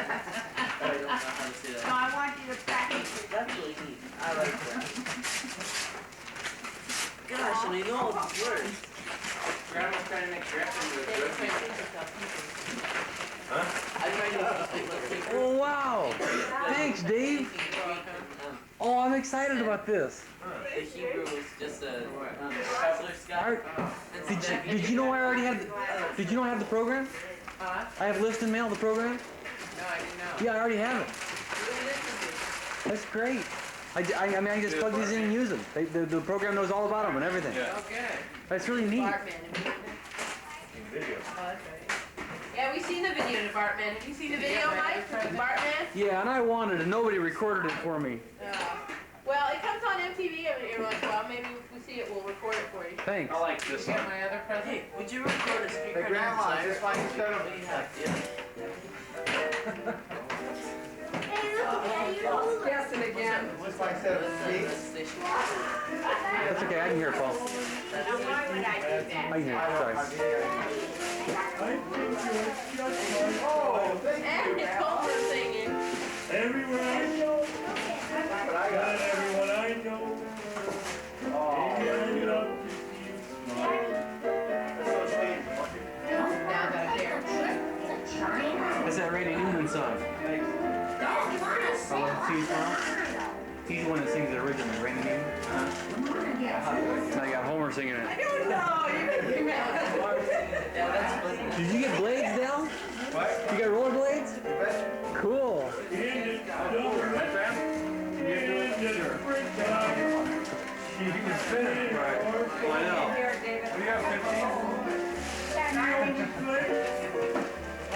don't know how to say that. No, I want you to practice it. That's really neat. I like that. gosh, and I know all these words. Grandma's trying to make dressing with David's good. trying to teach herself people. Huh? I'm trying to teach myself Oh wow! Thanks, Dave. Oh, I'm excited about this. The Hebrew was just a traveler Scott. Oh. Did you know I already had? Did you know I have the program? Huh? I have List and Mail the program. No, I didn't know. Yeah, I already have it. Really interesting. That's great. I mean, I just plug these in and use them. The program knows all about them and everything. Yeah. Okay. That's really neat. Bartman. Video. Oh, that's right. Yeah, we've seen the video to Bartman. Have you seen the video, Mike? Bartman? Yeah, and I wanted it. Nobody recorded it for me. Well, it comes on MTV every once in a while. Maybe if we see it, we'll record it for you. Thanks. I like this You one. got my other present? Hey, would you record a street Hey, Grandma, is this why you showed What do you have? Guessing again. This why I said seats? That's okay. I can hear it, Paul. Why would I do that? I can hear it. Sorry. Oh, thank you, And it's Grandma. Homer singing. Everywhere I go, But I got not everyone I know. Ended up to see you smile. so sweet. Now I got a dare. That's that Randy Newman song. I love See You Smile. He's the one that sings it originally, Randy Newman. Now you got Homer singing it. I don't know. You're making me mad. Yeah, that's funny. Did you get blades down? What? You got rollerblades? Cool. In the springtime, You can spin it. Right. I know. Here, David. We have 15. I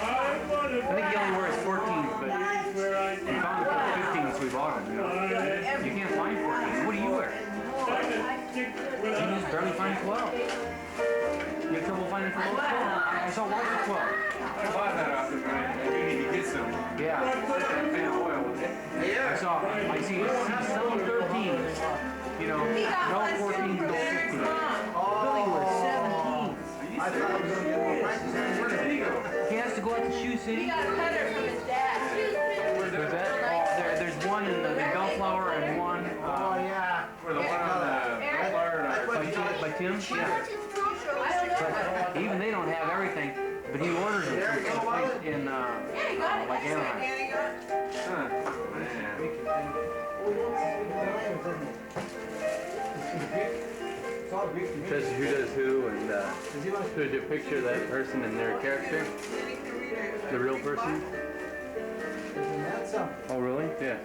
think he only wears 14s, but where I we found him for 15s, so we bought him. You know? You can't find 14s. What do you wear? You just barely find 12. You have trouble finding 12? I saw white for 12. I bought that off the brand. I do need to get some. Yeah. Fan oil with it. I see some 13s. You know, He got no one 14s, no super 15s. strong. Billy wears 17s. I thought I was going to get more practice. Where did he go? He has to go out to Shoe He City. got a cutter from his dad. There's that. There's one in the Bellflower and one Oh, yeah. Where the one on the Bellflower by Tim. Yeah. But even they don't have everything. But he orders it There you go, Wallet. in Yeah, he got it. like Anaheim. Huh. Man. It says who does who, and there's a picture of that person and their character, the real person. Oh really? Yeah.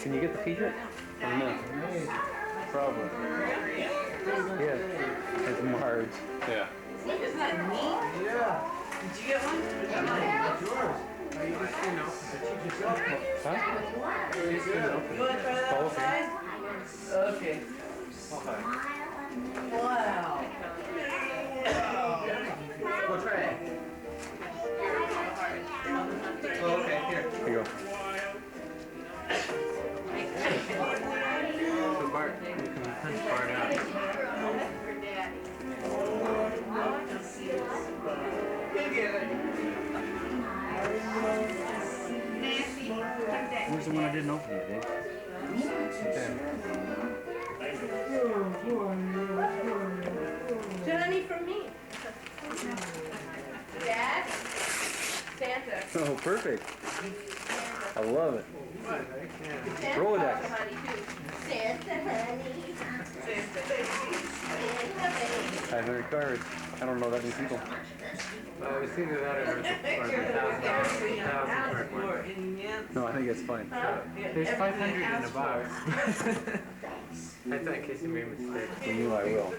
Can you get the T-shirt? I don't know. Probably. Yeah. It's Marge. Yeah. Isn't that neat? Yeah. Did you get one? It's yours. Huh? You want to try that Oh, outside? Okay. Wow. Go try it. Oh, okay. Here. Here you go. So Bart, you can punch Bart out. For Daddy. Where's the one I didn't open yet, Dave? Johnny from me. Dad? Santa. Oh, perfect. I love it. Santa Rolodex. calls him honey, too. Santa honey. Santa baby. Santa 500 cards. I don't know that many people. It's either that or the $1,000 one. No, I think it's fine. There's 500 in the box. I thought in case you made a mistake. You knew I will.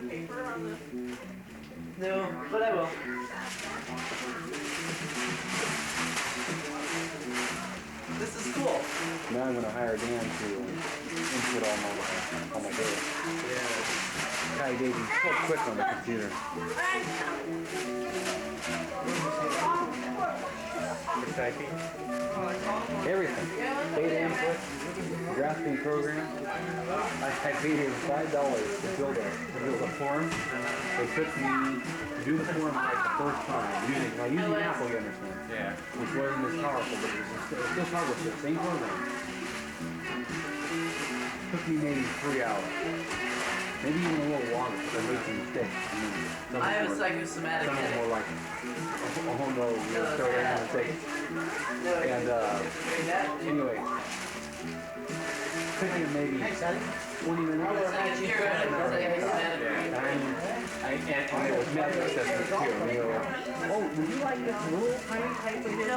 No, but I will. This is cool. Now I'm gonna hire Dan to input all my data. Yeah. Hi, Dave, you're so quick on the computer. For typing. Everything. Data input, drafting program. I paid him $5 to build a form. It took me to do the form like the first time. Using Apple, you understand. Yeah. Which wasn't as powerful, but it was still powerful. Same program. Took me maybe 3 hours. Maybe even a little water. So I made some mistakes. I have a psychosomatic Some headache. more like, oh no, you're so right on the mistakes. And anyway, thinking maybe 20 minutes. And it was met with assessment too. And they were, oh, would you like this little tiny type of this?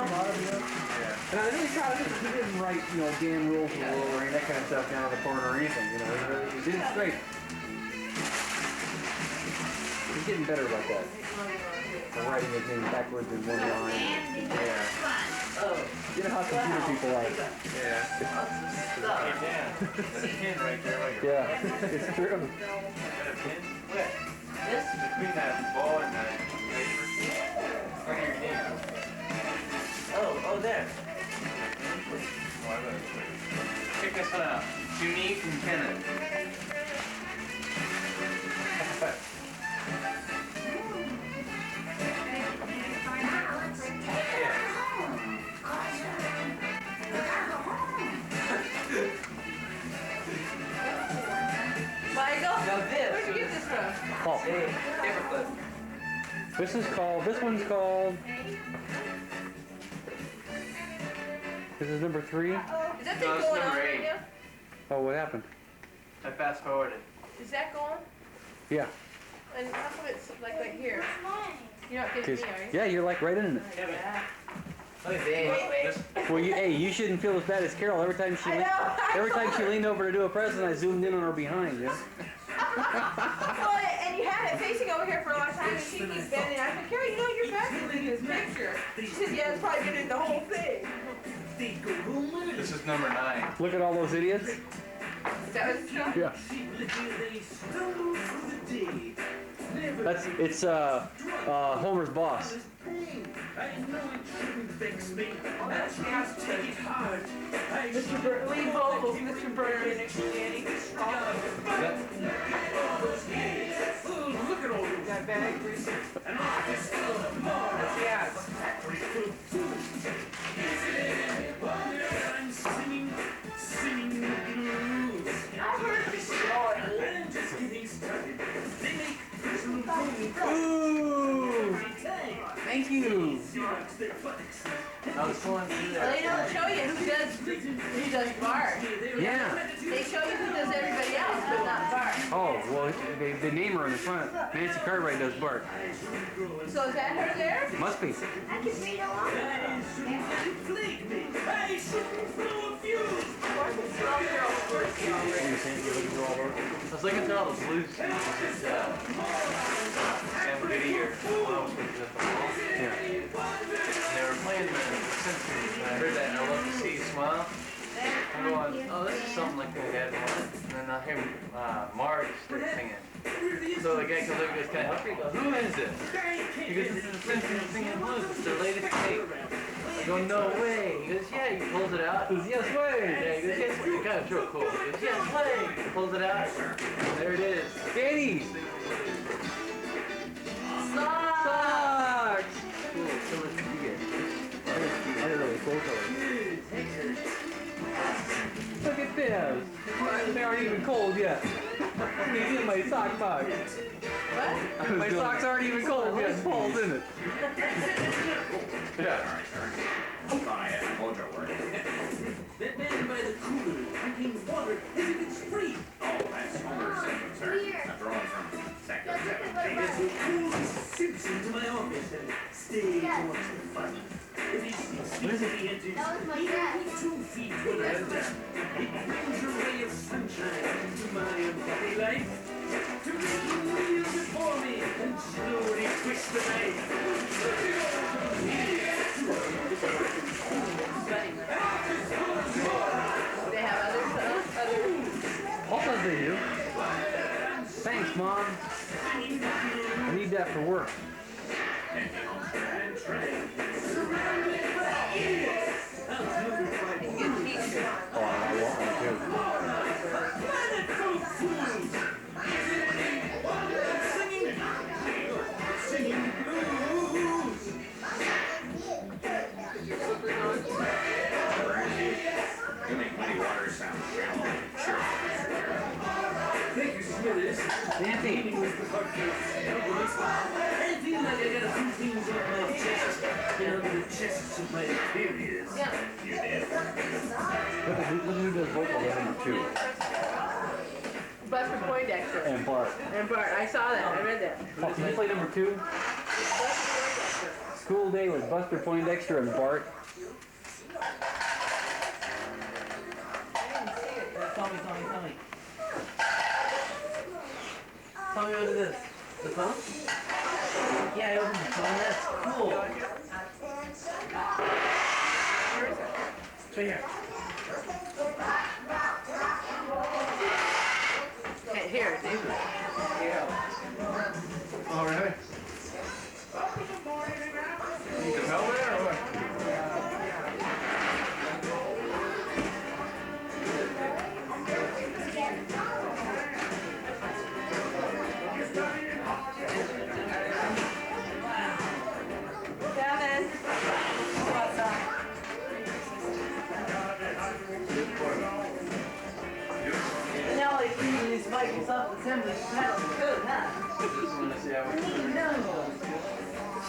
And I was really proud of him. He didn't write, Dan rules the rule or any of that kind of stuff down on the corner or anything. He did it straight. He's getting better about that. Writing his name backwards in one line. Yeah. You know how computer people are. Yeah. Hey, Dan. There's a pin right there. Like Yeah, it's true. a pin? Where? This? Between that ball and that paper. Under your name. Oh, there. Oh, I better check this one out. Unique and Kenneth. Michael? Now this. Where'd you get this from? Paul. Paperclip. This one's called, this is number 3. Is that thing No, it's going on number right 8. now? Oh, what happened? I fast forwarded. Is that going? Yeah. And how come it's like here? You're not kidding 'Cause- me, are you? yeah, you're like right in it. Look at this. Well, you shouldn't feel as bad as Carol. Every time she leaned over to do a present, I zoomed in on her behind. Yeah. Well, and you had it facing over here for a long time, and she keeps bending. I said, Carrie, your back is in this picture. She said, yeah, it's probably been in the whole thing. This is number 9. Look at all those idiots. Is that what it's called? Yeah. It's Homer's boss. Lead vocals, Mr. Burner and Danny. That bag, Bruce. Ooh! Thank you. I was pulling through Well, they that. don't show you who does Bart. Yeah. They show you who does everybody else, but not Bart. Oh, well, they name her in the front. Nancy Cartwright does Bart. So is that her there? Must be. I can read along. I was looking through all the blues. Sam Goodyear. When I was looking at the wall. Yeah. And they were playing the Simpsons. And I heard that, and I love to see you smile. I'm going, oh, this is something like they had one. And then I hear Marge start singing. So the guy comes over and goes, can I help you? He goes, who is this? He goes, this is the Simpsons singing blues. It's their latest tape. I go, no way. He goes, yeah. He pulls it out. He goes, yes way. Yeah, he goes, yes way. It kind of real cool. He goes, yes way. He pulls it out. There it is. Danny! Socks! Cool. So much to get. I don't know, full color. Look at this. They aren't even cold yet. He's in my sock box. What? My socks aren't even cold yet. Paul's in it. Yeah. That man by the cooler drinking water as if it's free. Oh, that's Homer Simpson, sir. A drawing from Sector 17. Let's go pull this Simpson to my office and stay to watch the fun. If he sees he enters, even with 2 feet will enter. It brings a ray of sunshine into my unhappy life. To make him kneel before me and slowly twist the They have other Paul says they do. Thanks, Mom. I need that for work. Oh, I want one too. You make Muddy Waters sound shallow. Sure. Thank you, hear this. Nancy. Meeting with the podcast. I feel like I got a few things off my chest. Been under the chests of my inferiors. Listen to this vocal number 2. Buster Poindexter. And Bart. And Bart, I saw that, I read that. Oh, can you play number 2? School Day with Buster Poindexter and Bart. Tell me. Tell me what it is. The phone? Yeah, I opened the phone. That's cool. Where is it? It's right here. Okay, here, David. Oh, really? Need some help there or what? Kevin. What's up? Nelly keeping these Michael self-assembly pedals good, huh? Just want to see how we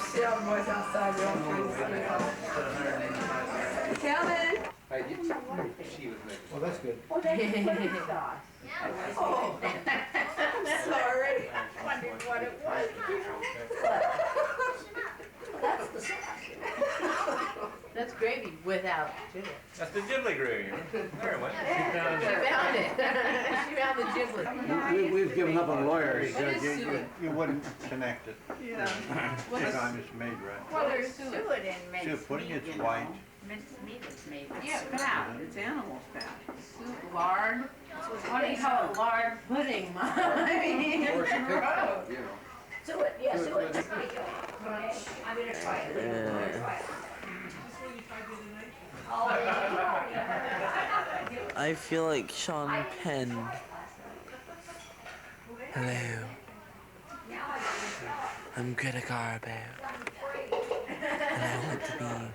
See all the boys outside, they're all trying to Kevin. She was making. Well, that's good. Oh, sorry. Wondered what it was. That's the sauce. That's gravy without sugar. That's the Ghibli gravy. There it went. She found it. She found the giblet. We've given up on lawyers. What is suet? You wouldn't connect it. Yeah. What Every is time it's made right. What is suet? Suet and See, minced pudding, meat, it's you know. white. Minced meat is made. Yeah, fat. It's animal fat. Suet, lard. What do you call it? Lard pudding, Mom? I mean, suet, yeah, suet. I'm gonna try it. I feel like Sean Penn. Hello. I'm Greta Garbo. And I want to be alone.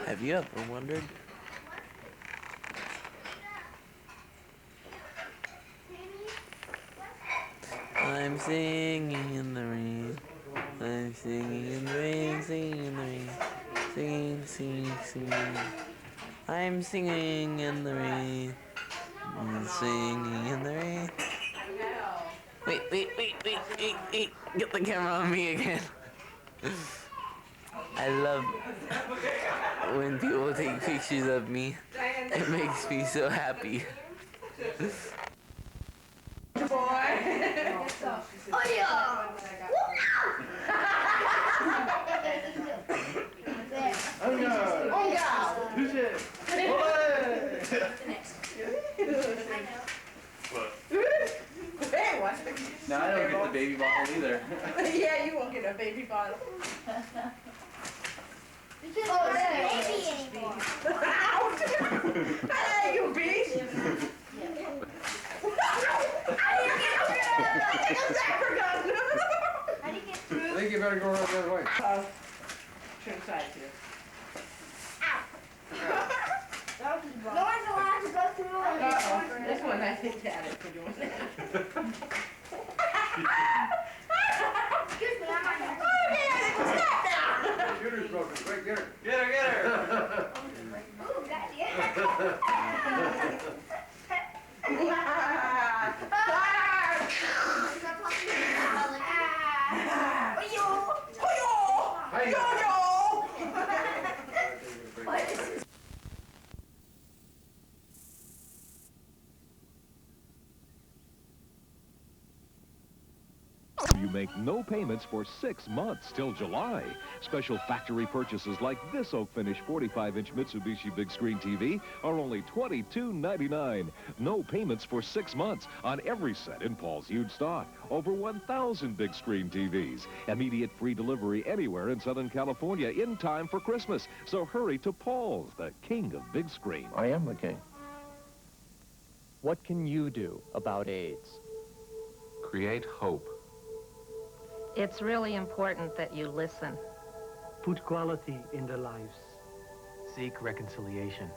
Have you ever wondered? I'm singing in the rain. I'm singing in the rain, singing in the rain. Singing. I'm singing in the rain. I'm singing in the rain. Wait. Get the camera on me again. I love when people take pictures of me. It makes me so happy. Oh yeah! Oh, yeah. Oh yeah! Who's it? Hey, what? No, I don't get the baby bottle either. Yeah, you won't get a baby bottle. This is not a baby anymore. Ouch! Hey, you beast! I think you better go around the other way. Trim sides here. No one's allowed to go through it. This one I think had it for doing that. Excuse me, I'm on your... Computer's broken. Quick, get her. Get her! Ooh, got you. You make no payments for 6 months till July. Special factory purchases like this oak finish 45-inch Mitsubishi big screen TV are only $22.99. No payments for 6 months on every set in Paul's huge stock. Over 1,000 big screen TVs. Immediate free delivery anywhere in Southern California in time for Christmas. So hurry to Paul's, the king of big screen. I am the king. What can you do about AIDS? Create hope. It's really important that you listen. Put quality in their lives. Seek reconciliation.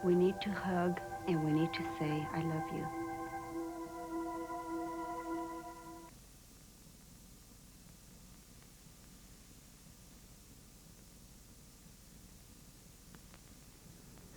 We need to hug and we need to say, I love you.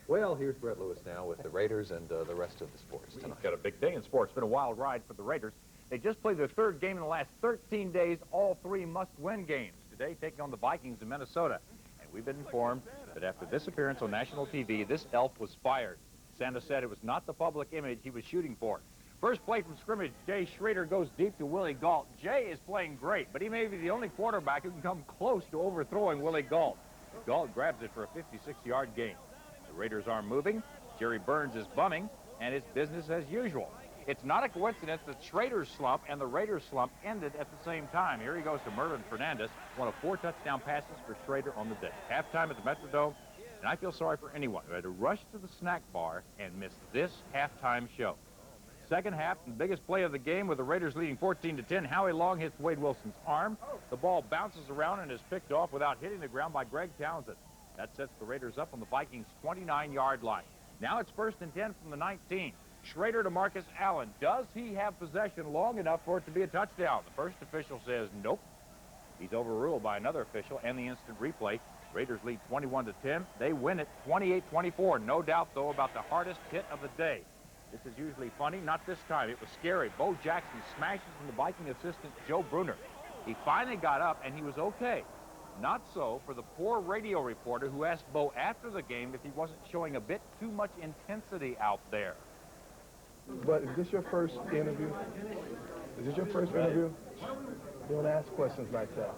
Well, here's Brett Lewis now with the Raiders and the rest of the sports tonight. Got a big day in sports. It's been a wild ride for the Raiders. They just played their third game in the last 13 days, all three must-win games. Today, taking on the Vikings in Minnesota. And we've been informed that after this appearance on national TV, this elf was fired. Santa said it was not the public image he was shooting for. First play from scrimmage, Jay Schrader goes deep to Willie Gault. Jay is playing great, but he may be the only quarterback who can come close to overthrowing Willie Gault. Gault grabs it for a 56-yard gain. The Raiders aren't moving. Jerry Burns is bumming, and it's business as usual. It's not a coincidence that Schrader's slump and the Raiders' slump ended at the same time. Here he goes to Merlin Fernandez, one of 4 touchdown passes for Schrader on the day. Halftime at the Metrodome, and I feel sorry for anyone who had to rush to the snack bar and miss this halftime show. Second half, the biggest play of the game with the Raiders leading 14-10. Howie Long hits Wade Wilson's arm. The ball bounces around and is picked off without hitting the ground by Greg Townsend. That sets the Raiders up on the Vikings' 29-yard line. Now it's 1st and 10 from the 19. Schrader to Marcus Allen. Does he have possession long enough for it to be a touchdown? The first official says nope. He's overruled by another official and the instant replay. Raiders lead 21-10. They win it 28-24. No doubt, though, about the hardest hit of the day. This is usually funny. Not this time. It was scary. Bo Jackson smashes into Viking assistant Joe Bruner. He finally got up, and he was okay. Not so for the poor radio reporter who asked Bo after the game if he wasn't showing a bit too much intensity out there. But is this your first interview? Is this your first interview? You don't ask questions like that.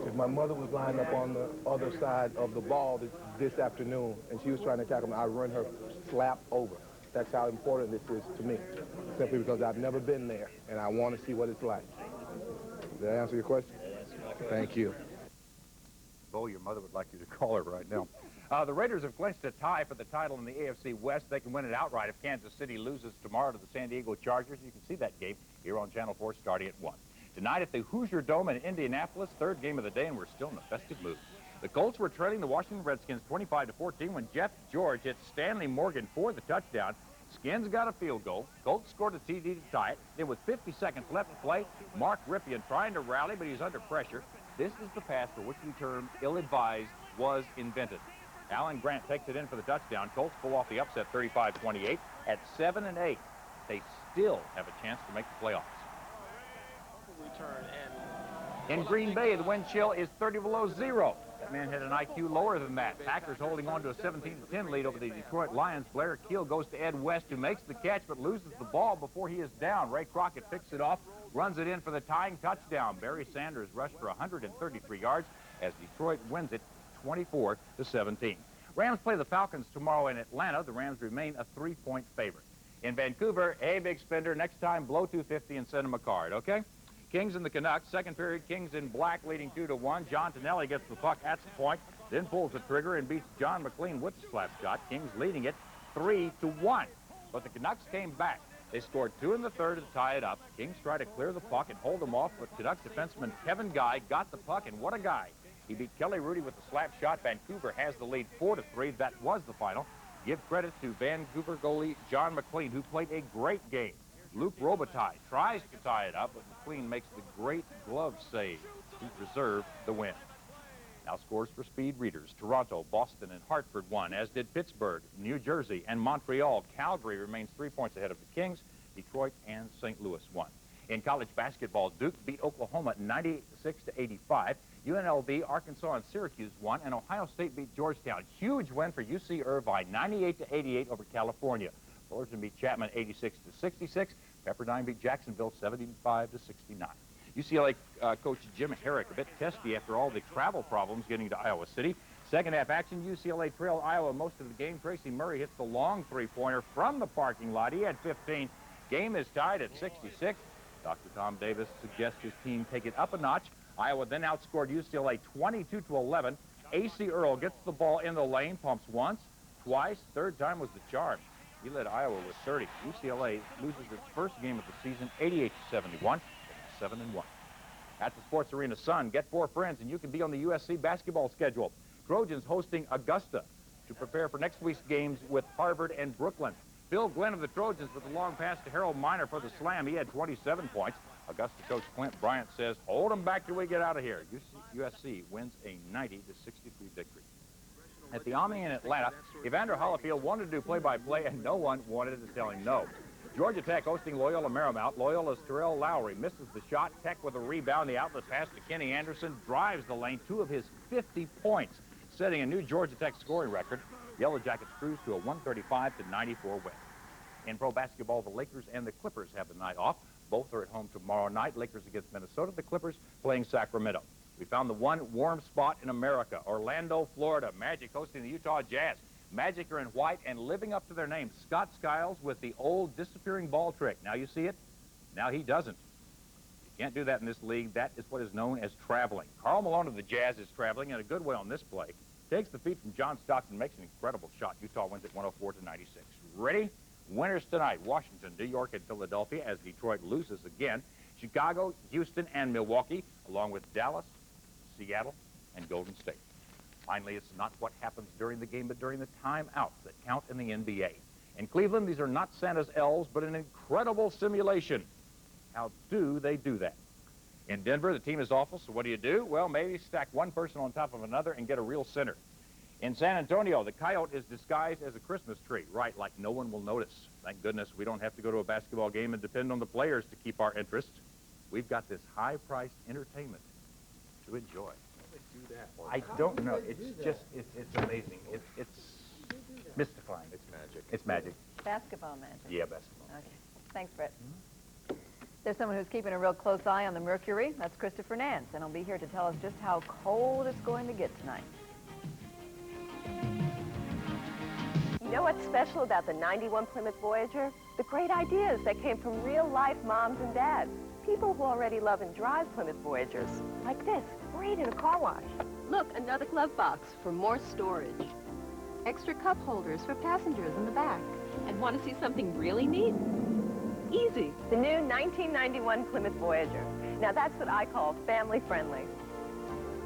If my mother was lined up on the other side of the ball this afternoon, and she was trying to tackle me, I'd run her slap over. That's how important this is to me, simply because I've never been there, and I want to see what it's like. Did that answer your question? Thank you. Bo, your mother would like you to call her right now. The Raiders have clinched a tie for the title in the AFC West. They can win it outright if Kansas City loses tomorrow to the San Diego Chargers. You can see that game here on Channel 4 starting at 1. Tonight at the Hoosier Dome in Indianapolis, third game of the day, and we're still in a festive mood. The Colts were trailing the Washington Redskins 25-14 when Jeff George hit Stanley Morgan for the touchdown. Skins got a field goal. Colts scored a TD to tie it. Then with 50 seconds left to play, Mark Ripien trying to rally, but he's under pressure. This is the pass for which the term ill-advised was invented. Alan Grant takes it in for the touchdown. Colts pull off the upset 35-28. At 7-8, they still have a chance to make the playoffs. In Green Bay, the wind chill is 30 below zero. That man had an IQ lower than that. Packers holding on to a 17-10 lead over the Detroit Lions. Blair Keel goes to Ed West, who makes the catch but loses the ball before he is down. Ray Crockett picks it off, runs it in for the tying touchdown. Barry Sanders rushed for 133 yards as Detroit wins it 24-17. Rams play the Falcons tomorrow in Atlanta. The Rams remain a 3-point favorite. In Vancouver, hey, big spender, next time blow 250 and send him a card, okay? Kings and the Canucks. Second period, Kings in black leading 2-1. John Tonelli gets the puck at the point, then pulls the trigger and beats John McLean with the slap shot. Kings leading it 3-1. But the Canucks came back. They scored 2 in the third to tie it up. Kings tried to clear the puck and hold them off, but Canucks defenseman Kevin Guy got the puck, and what a guy. He beat Kelly Rudy with the slap shot. Vancouver has the lead 4-3. That was the final. Give credit to Vancouver goalie John McLean, who played a great game. Luke Robitaille tries to tie it up, but McLean makes the great glove save to preserve the win. Now scores for speed readers. Toronto, Boston, and Hartford won, as did Pittsburgh, New Jersey, and Montreal. Calgary remains 3 points ahead of the Kings. Detroit and St. Louis won. In college basketball, Duke beat Oklahoma 96-85. UNLV, Arkansas, and Syracuse won, and Ohio State beat Georgetown. Huge win for UC Irvine, 98-88 over California. Fullerton beat Chapman 86-66. Pepperdine beat Jacksonville 75-69. UCLA coach Jim Herrick a bit testy after all the travel problems getting to Iowa City. Second half action, UCLA trailed Iowa most of the game. Tracy Murray hits the long three-pointer from the parking lot. He had 15. Game is tied at 66. Dr. Tom Davis suggests his team take it up a notch. Iowa then outscored UCLA 22-11. A.C. Earl gets the ball in the lane, pumps once, twice. Third time was the charm. He led Iowa with 30. UCLA loses its first game of the season, 88-71, 7-1. At the Sports Arena Sun, get 4 friends and you can be on the USC basketball schedule. Trojans hosting Augusta to prepare for next week's games with Harvard and Brooklyn. Bill Glenn of the Trojans with a long pass to Harold Miner for the slam. He had 27 points. Augusta coach Clint Bryant says, hold them back till we get out of here. USC wins a 90-63 victory. At the Omni in Atlanta, Evander Holyfield wanted to do play-by-play, and no one wanted to tell him no. Georgia Tech hosting Loyola Marymount. Loyola's Terrell Lowry misses the shot. Tech with a rebound. The outlet pass to Kenny Anderson drives the lane, 2 of his 50 points, setting a new Georgia Tech scoring record. Yellow Jackets cruise to a 135-94 win. In pro basketball, the Lakers and the Clippers have the night off. Both are at home tomorrow night. Lakers against Minnesota. The Clippers playing Sacramento. We found the one warm spot in America, Orlando, Florida. Magic hosting the Utah Jazz. Magic are in white and living up to their name. Scott Skiles with the old disappearing ball trick. Now you see it. Now he doesn't. You can't do that in this league. That is what is known as traveling. Karl Malone of the Jazz is traveling in a good way on this play. Takes the feed from John Stockton, makes an incredible shot. Utah wins at 104-96. Ready? Winners tonight, Washington, New York, and Philadelphia, as Detroit loses again. Chicago, Houston, and Milwaukee, along with Dallas, Seattle, and Golden State. Finally, it's not what happens during the game, but during the timeouts that count in the NBA. In Cleveland, these are not Santa's elves, but an incredible simulation. How do they do that? In Denver, the team is awful, so what do? Well, maybe stack one person on top of another and get a real center. In San Antonio, the coyote is disguised as a Christmas tree, right, like no one will notice. Thank goodness we don't have to go to a basketball game and depend on the players to keep our interest. We've got this high-priced entertainment to enjoy. How do they do that? I don't know. It's just, it's amazing. It's mystifying. It's magic. It's magic. Basketball magic. Yeah, basketball. Okay. Thanks, Brett. There's someone who's keeping a real close eye on the mercury. That's Christopher Nance, and he'll be here to tell us just how cold it's going to get tonight. You know what's special about the 91 Plymouth Voyager? The great ideas that came from real-life moms and dads. People who already love and drive Plymouth Voyagers. Like this, great in a car wash. Look, another glove box for more storage. Extra cup holders for passengers in the back. And want to see something really neat? Easy. The new 1991 Plymouth Voyager. Now that's what I call family-friendly.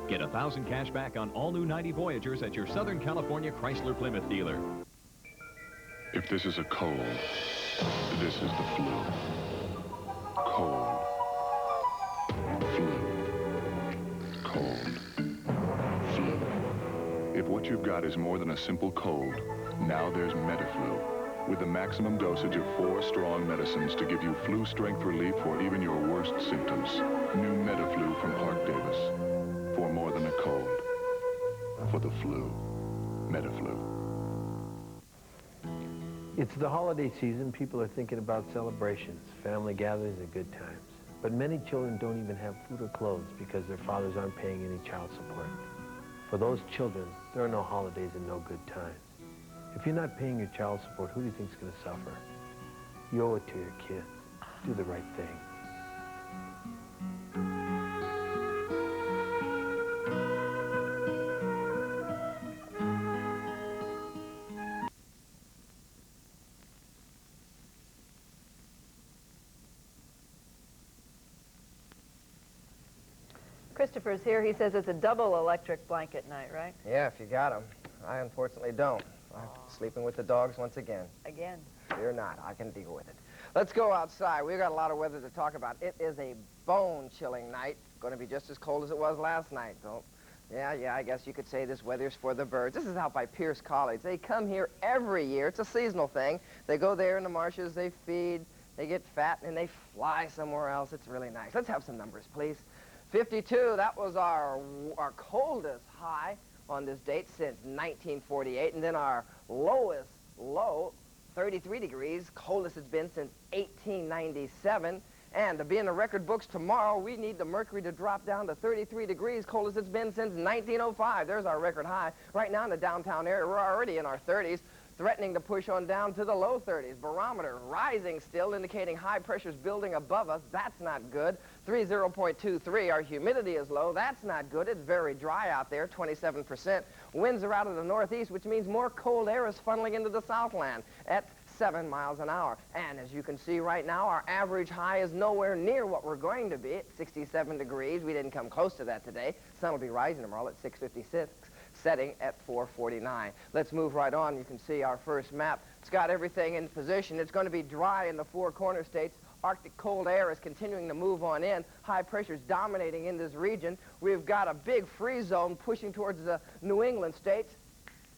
Get 1,000 cash back on all new 90 Voyagers at your Southern California Chrysler Plymouth dealer. If this is a cold, this is the flu. Cold. Flu. Cold. Flu. If what you've got is more than a simple cold, now there's Metaflu, with the maximum dosage of 4 strong medicines to give you flu-strength relief for even your worst symptoms. New Metaflu from Parke-Davis. For more than a cold. For the flu. Metaflu. It's the holiday season. People are thinking about celebrations, family gatherings, and good times. But many children don't even have food or clothes because their fathers aren't paying any child support. For those children, there are no holidays and no good times. If you're not paying your child support, who do you think is going to suffer? You owe it to your kids. Do the right thing. Christopher's here. He says it's a double electric blanket night, right? Yeah, if you got them. I unfortunately don't. I'm sleeping with the dogs once again. Again. Fear not. I can deal with it. Let's go outside. We've got a lot of weather to talk about. It is a bone-chilling night. Going to be just as cold as it was last night. Don't. Yeah, I guess you could say this weather's for the birds. This is out by Pierce College. They come here every year. It's a seasonal thing. They go there in the marshes. They feed. They get fat, and they fly somewhere else. It's really nice. Let's have some numbers, please. 52, that was our coldest high on this date since 1948. And then our lowest low, 33 degrees, coldest it's been since 1897. And to be in the record books tomorrow, we need the mercury to drop down to 33 degrees, coldest it's been since 1905. There's our record high. Right now in the downtown area, we're already in our 30s. Threatening to push on down to the low 30s. Barometer rising still, indicating high pressures building above us. That's not good. 30.23. Our humidity is low. That's not good. It's very dry out there, 27%. Winds are out of the northeast, which means more cold air is funneling into the Southland at 7 miles an hour. And as you can see right now, our average high is nowhere near what we're going to be at 67 degrees. We didn't come close to that today. Sun will be rising tomorrow at 6:56, setting at 4:49. Let's move right on. You can see our first map. It's got everything in position. It's going to be dry in the four corner states. Arctic cold air is continuing to move on in. High pressure is dominating in this region. We've got a big freeze zone pushing towards the New England states.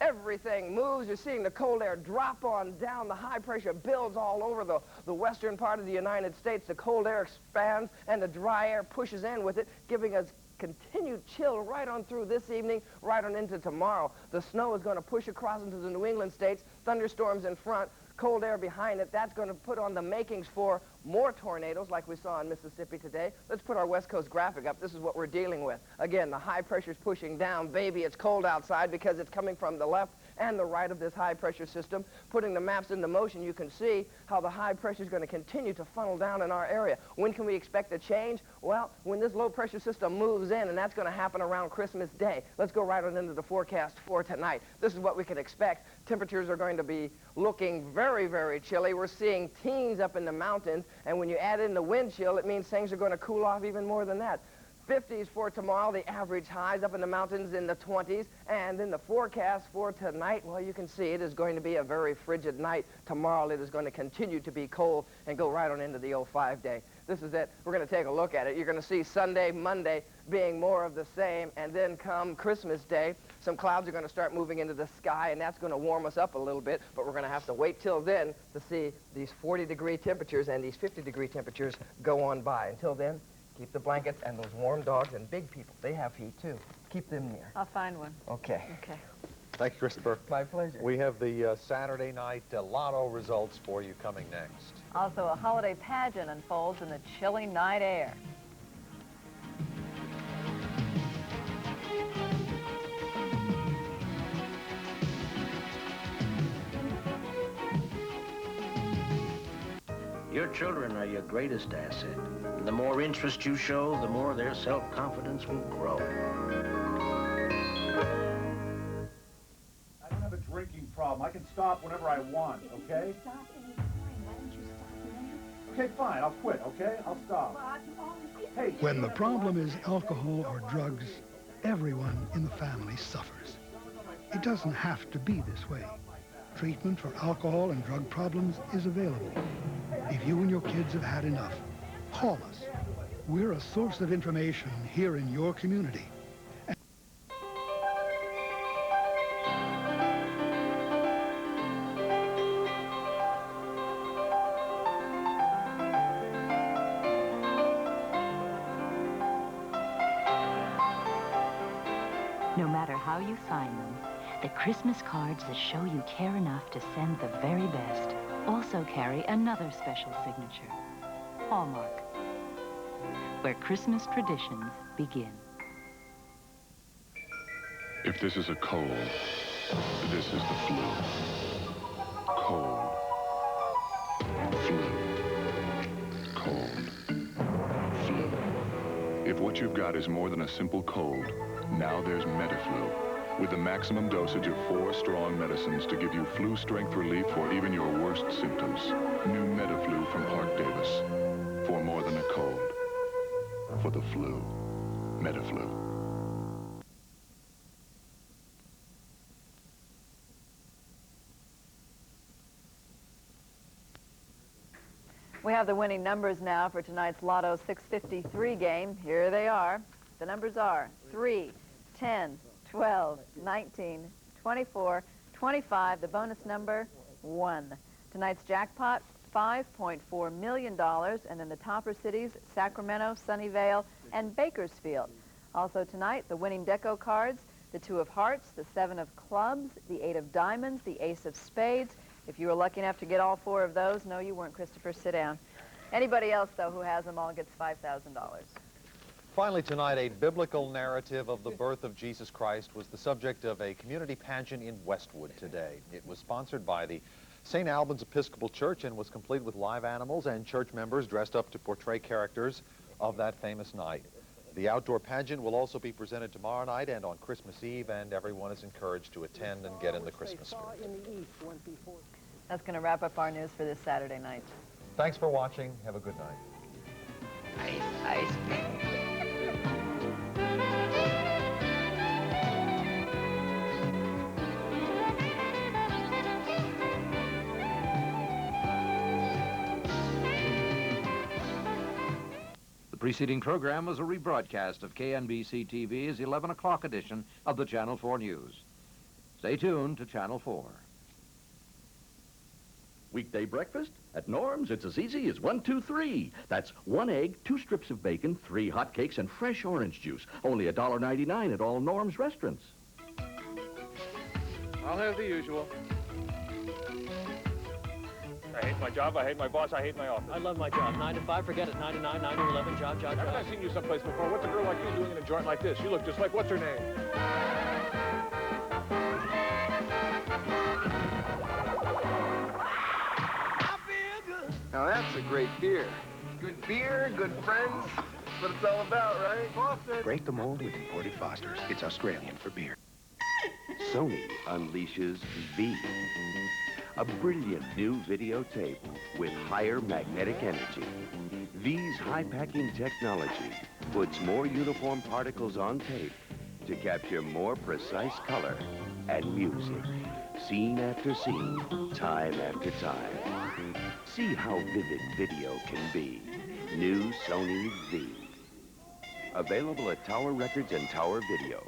Everything moves. You're seeing the cold air drop on down. The high pressure builds all over the western part of the United States. The cold air expands and the dry air pushes in with it, giving us continued chill right on through this evening, right on into tomorrow. The snow is going to push across into the New England states. Thunderstorms in front, cold air behind it. That's going to put on the makings for more tornadoes like we saw in Mississippi today. Let's put our West Coast graphic up. This is what we're dealing with. Again, the high pressure's pushing down. Baby, it's cold outside because it's coming from the left and the right of this high pressure system. Putting the maps into motion, you can see how the high pressure is going to continue to funnel down in our area. When can we expect a change? Well, when this low pressure system moves in, and that's going to happen around Christmas Day. Let's go right on into the forecast for tonight. This is what we can expect. Temperatures are going to be looking very, very chilly. We're seeing teens up in the mountains, and when you add in the wind chill, it means things are going to cool off even more than that. 50s for tomorrow, the average highs up in the mountains in the 20s, and in the forecast for tonight, well, you can see it is going to be a very frigid night. Tomorrow it is going to continue to be cold and go right on into the 05 day. This is it. We're going to take a look at it. You're going to see Sunday, Monday being more of the same, and then come Christmas Day, some clouds are going to start moving into the sky, and that's going to warm us up a little bit, but we're going to have to wait till then to see these 40-degree temperatures and these 50-degree temperatures go on by. Until then, keep the blankets and those warm dogs and big people. They have heat, too. Keep them near. I'll find one. Okay. Okay. Thank you, Christopher. My pleasure. We have the Saturday night lotto results for you coming next. Also, a holiday pageant unfolds in the chilly night air. Your children are your greatest asset. And the more interest you show, the more their self-confidence will grow. I don't have a drinking problem. I can stop whenever I want, okay? Okay, fine. I'll quit, okay? I'll stop. Hey. When the problem is alcohol or drugs, everyone in the family suffers. It doesn't have to be this way. Treatment for alcohol and drug problems is available. If you and your kids have had enough, call us. We're a source of information here in your community. No matter how you sign them, the Christmas cards that show you care enough to send the very best also carry another special signature, Hallmark, where Christmas traditions begin. If this is a cold, this is the flu. Cold. Flu. Cold. Flu. If what you've got is more than a simple cold, now there's Metaflu, with the maximum dosage of 4 strong medicines to give you flu-strength relief for even your worst symptoms. New Metaflu from Parke-Davis. For more than a cold. For the flu. Metaflu. We have the winning numbers now for tonight's Lotto 653 game. Here they are. The numbers are 3, 10, 12, 19, 24, 25. The bonus number, 1. Tonight's jackpot, $5.4 million. And then the topper cities, Sacramento, Sunnyvale, and Bakersfield. Also tonight, the winning deco cards, the 2 of hearts, the 7 of clubs, the 8 of diamonds, the ace of spades. If you were lucky enough to get all 4 of those, no, you weren't, Christopher. Sit down. Anybody else, though, who has them all gets $5,000. Finally tonight, a biblical narrative of the birth of Jesus Christ was the subject of a community pageant in Westwood today. It was sponsored by the St. Albans Episcopal Church and was complete with live animals and church members dressed up to portray characters of that famous night. The outdoor pageant will also be presented tomorrow night and on Christmas Eve, and everyone is encouraged to attend and get in the Christmas spirit. That's going to wrap up our news for this Saturday night. Thanks for watching. Have a good night. Ice. The preceding program was a rebroadcast of KNBC TV's 11 o'clock edition of the Channel 4 News. Stay tuned to Channel 4. Weekday breakfast? At Norm's, it's as easy as 1, 2, 3. That's 1 egg, 2 strips of bacon, 3 hot cakes, and fresh orange juice. Only $1.99 at all Norm's restaurants. I'll have the usual. I hate my job, I hate my boss, I hate my office. I love my job. 9 to 5, forget it. 9 to 9, 9 to 11, job. Haven't I seen you someplace before? What's a girl like you doing in a joint like this? You look just like, what's her name? Now that's a great beer. Good beer, good friends. That's what it's all about, right? Foster. Break the mold with imported Fosters. It's Australian for beer. Sony unleashes V. A brilliant new videotape with higher magnetic energy. V's high-packing technology puts more uniform particles on tape to capture more precise color and music. Scene after scene, time after time. See how vivid video can be. New Sony V. Available at Tower Records and Tower Video.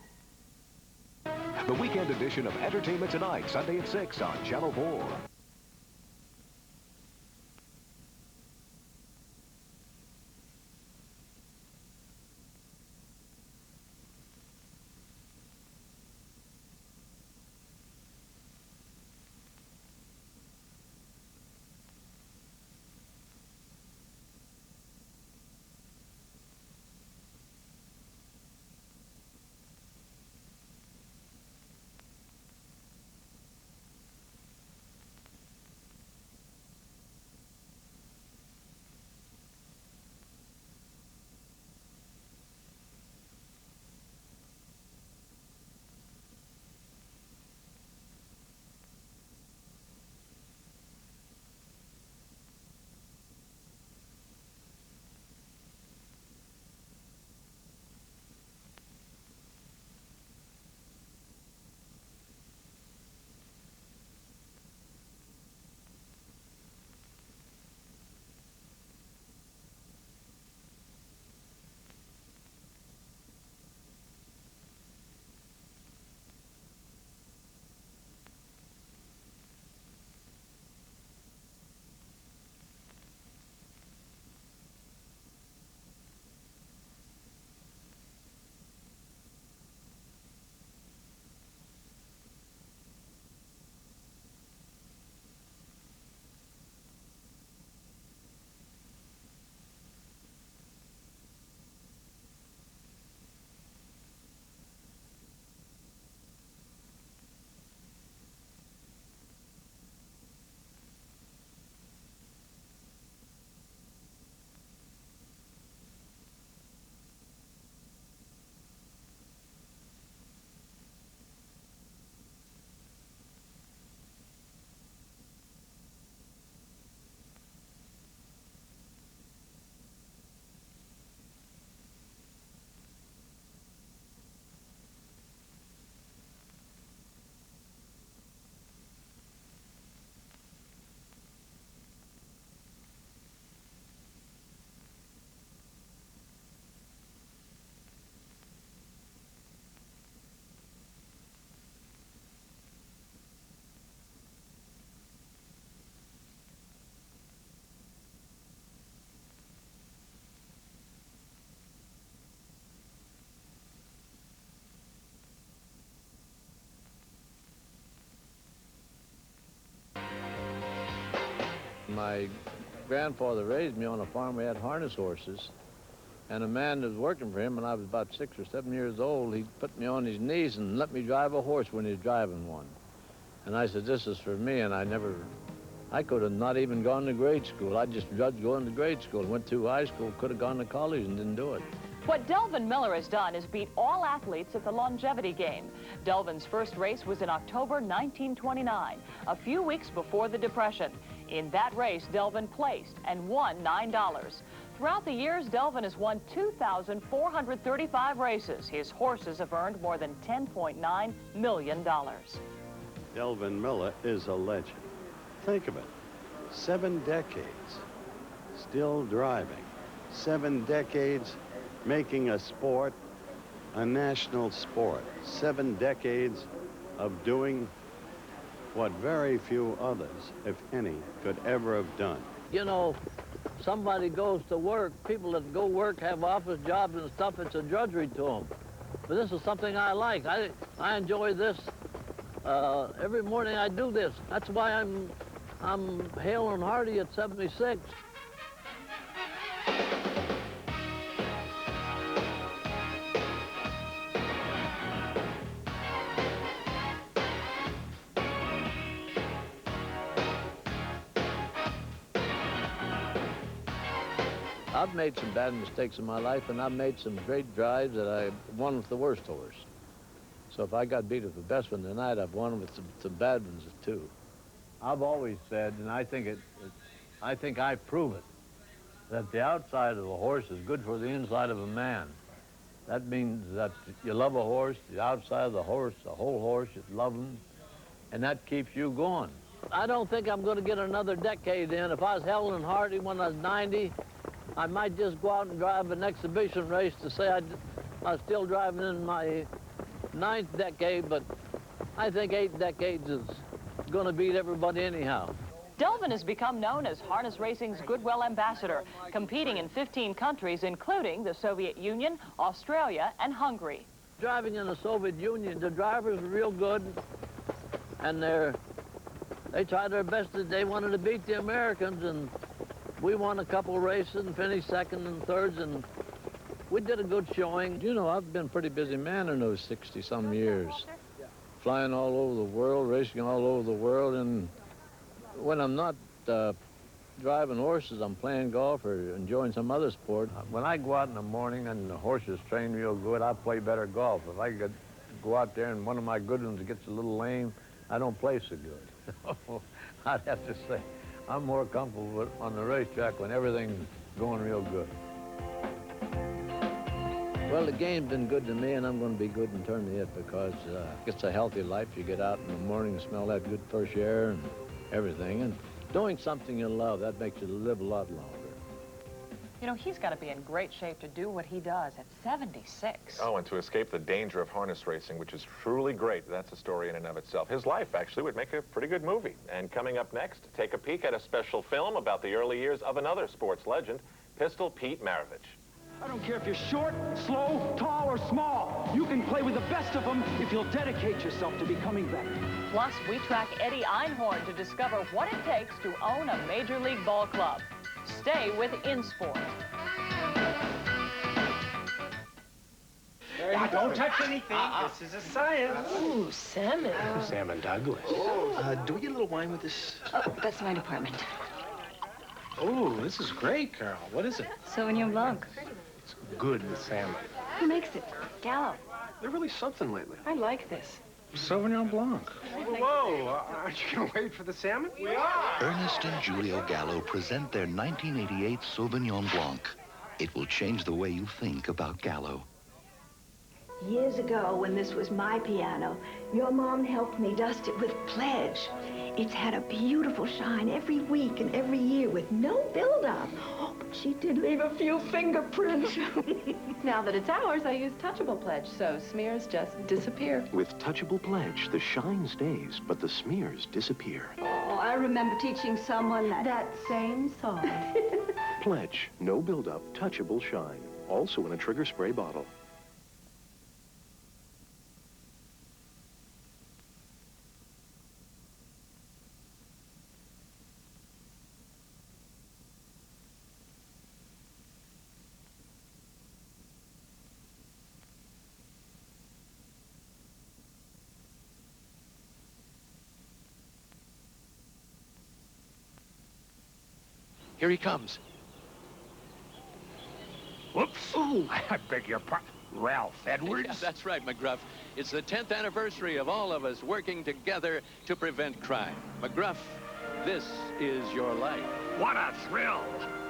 The weekend edition of Entertainment Tonight, Sunday at 6 on Channel 4. My grandfather raised me on a farm. We had harness horses. And a man that was working for him when I was about 6 or 7 years old, he put me on his knees and let me drive a horse when he was driving one. And I said, this is for me, and I could have not even gone to grade school. I just judged going to grade school. Went through high school, could have gone to college and didn't do it. What Delvin Miller has done is beat all athletes at the longevity game. Delvin's first race was in October 1929, a few weeks before the Depression. In that race, Delvin placed and won $9. Throughout the years, Delvin has won 2,435 races. His horses have earned more than $10.9 million. Delvin Miller is a legend. Think of it. 7 decades, still driving. 7 decades making a sport a national sport. 7 decades of doing what very few others, if any, could ever have done. You know, somebody goes to work, people that go work have office jobs and stuff, it's a drudgery to them. But this is something I like. I enjoy this. Every morning I do this. That's why I'm hale and hearty at 76. I've made some bad mistakes in my life, and I've made some great drives that I won with the worst horse. So if I got beat with the best one tonight, I've won with some bad ones too. I've always said, and I think I've proven, that the outside of a horse is good for the inside of a man. That means that you love a horse, the outside of the horse, the whole horse, you love him, and that keeps you going. I don't think I'm going to get another decade in. If I was hale and hearty when I was 90, I might just go out and drive an exhibition race to say I was still driving in my 9th decade, but I think 8 decades is going to beat everybody anyhow. Delvin has become known as harness racing's goodwill ambassador, competing in 15 countries, including the Soviet Union, Australia, and Hungary. Driving in the Soviet Union, the drivers were real good, and they tried their best. They wanted to beat the Americans, and we won a couple races and finished second and thirds, and we did a good showing. You know, I've been a pretty busy man in those 60-some years, flying all over the world, racing all over the world, and when I'm not driving horses, I'm playing golf or enjoying some other sport. When I go out in the morning and the horses train real good, I play better golf. If I go out there and one of my good ones gets a little lame, I don't play so good. I'd have to say, I'm more comfortable on the racetrack when everything's going real good. Well, the game's been good to me, and I'm going to be good in terms of it because it's a healthy life. You get out in the morning and smell that good fresh air and everything, and doing something you love, that makes you live a lot longer. You know, he's got to be in great shape to do what he does at 76. Oh, and to escape the danger of harness racing, which is truly great. That's a story in and of itself. His life, actually, would make a pretty good movie. And coming up next, take a peek at a special film about the early years of another sports legend, Pistol Pete Maravich. I don't care if you're short, slow, tall, or small. You can play with the best of them if you'll dedicate yourself to becoming better. Plus, we track Eddie Einhorn to discover what it takes to own a Major League ball club. Stay with InSport. Don't touch anything. This is a science. Ooh, salmon. Salmon Douglas. Do we get a little wine with this? Oh, that's my department. Oh, this is great, Carol. What is it? Sauvignon Blanc. It's good with salmon. Who makes it? Gallo. They're really something lately. I like this. Sauvignon Blanc. Whoa, aren't you going to wait for the salmon? We are. Ernest and Julio Gallo present their 1988 Sauvignon Blanc. It will change the way you think about Gallo. Years ago, when this was my piano, your mom helped me dust it with Pledge. It's had a beautiful shine every week and every year with no buildup. Oh, but she did leave a few fingerprints. Now that it's ours, I use Touchable Pledge, so smears just disappear. With Touchable Pledge, the shine stays, but the smears disappear. Oh, I remember teaching someone that same song. Pledge, no buildup, touchable shine. Also in a trigger spray bottle. Here he comes. Whoops. Oh, I beg your pardon. Ralph Edwards? Yeah, that's right, McGruff. It's the 10th anniversary of all of us working together to prevent crime. McGruff, this is your life. What a thrill!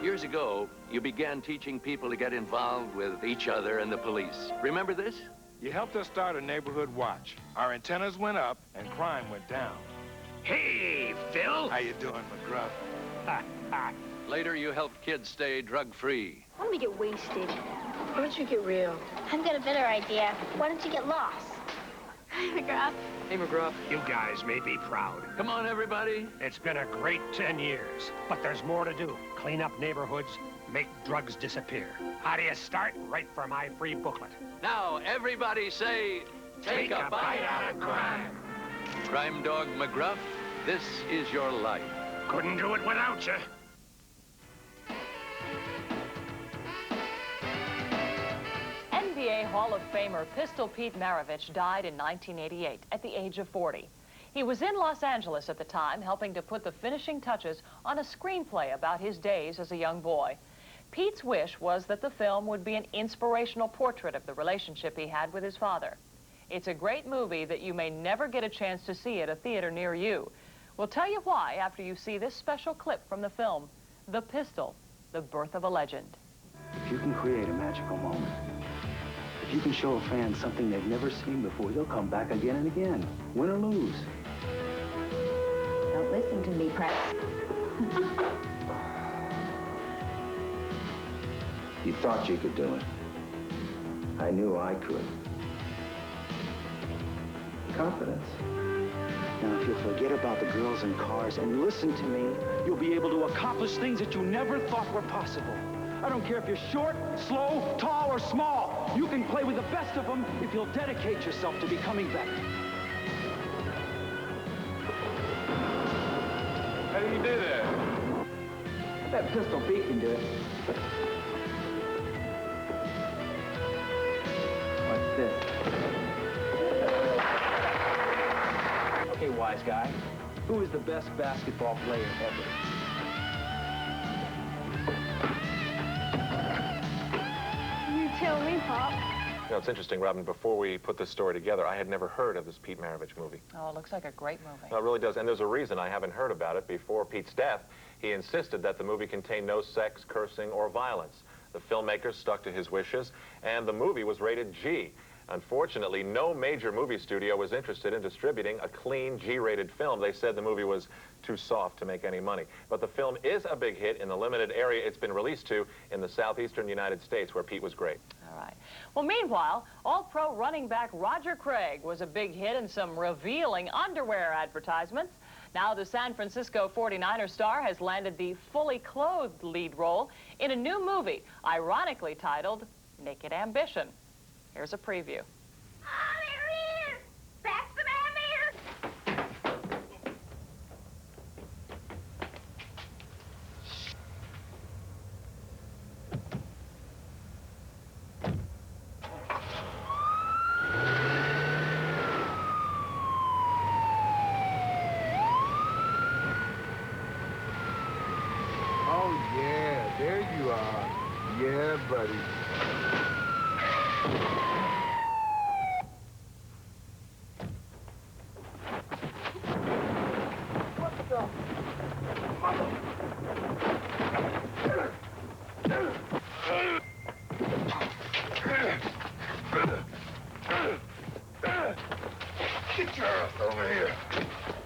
Years ago, you began teaching people to get involved with each other and the police. Remember this? You helped us start a neighborhood watch. Our antennas went up and crime went down. Hey, Phil! How you doing, McGruff? Later, you helped kids stay drug-free. Why don't we get wasted? Why don't you get real? I've got a better idea. Why don't you get lost? Hi, McGruff. Hey, McGruff. You guys may be proud. Come on, everybody. It's been a great 10 years, but there's more to do. Clean up neighborhoods, make drugs disappear. How do you start? Right for my free booklet. Now, everybody say, take a bite out of crime. Crime Dog McGruff, this is your life. Couldn't do it without you. NBA Hall of Famer Pistol Pete Maravich died in 1988 at the age of 40. He was in Los Angeles at the time, helping to put the finishing touches on a screenplay about his days as a young boy. Pete's wish was that the film would be an inspirational portrait of the relationship he had with his father. It's a great movie that you may never get a chance to see at a theater near you. We'll tell you why after you see this special clip from the film, The Pistol, The Birth of a Legend. If you can create a magical moment, if you can show a fan something they've never seen before, they'll come back again and again, win or lose. Don't listen to me, Press. You thought you could do it. I knew I could. Confidence. Now, if you'll forget about the girls and cars and listen to me, You'll be able to accomplish things that you never thought were possible. I don't care if you're short, slow, tall, or small. You can play with the best of them if you'll dedicate yourself to becoming better. How do you do that? I bet Pistol Pete can do it. What's this? Okay, wise guy. Who is the best basketball player ever? You tell me, Pop. You know, it's interesting, Robin, before we put this story together, I had never heard of this Pete Maravich movie. Oh, it looks like a great movie. No, it really does, and there's a reason I haven't heard about it. Before Pete's death, he insisted that the movie contained no sex, cursing, or violence. The filmmakers stuck to his wishes, and the movie was rated G. Unfortunately, no major movie studio was interested in distributing a clean G-rated film. They said the movie was too soft to make any money. But the film is a big hit in the limited area it's been released to in the southeastern United States, where Pete was great. All right. Well, meanwhile, All-Pro running back Roger Craig was a big hit in some revealing underwear advertisements. Now the San Francisco 49er star has landed the fully clothed lead role in a new movie, ironically titled Naked Ambition. Here's a preview. Oh, yeah, there you are. Yeah, buddy. Get your ass over here.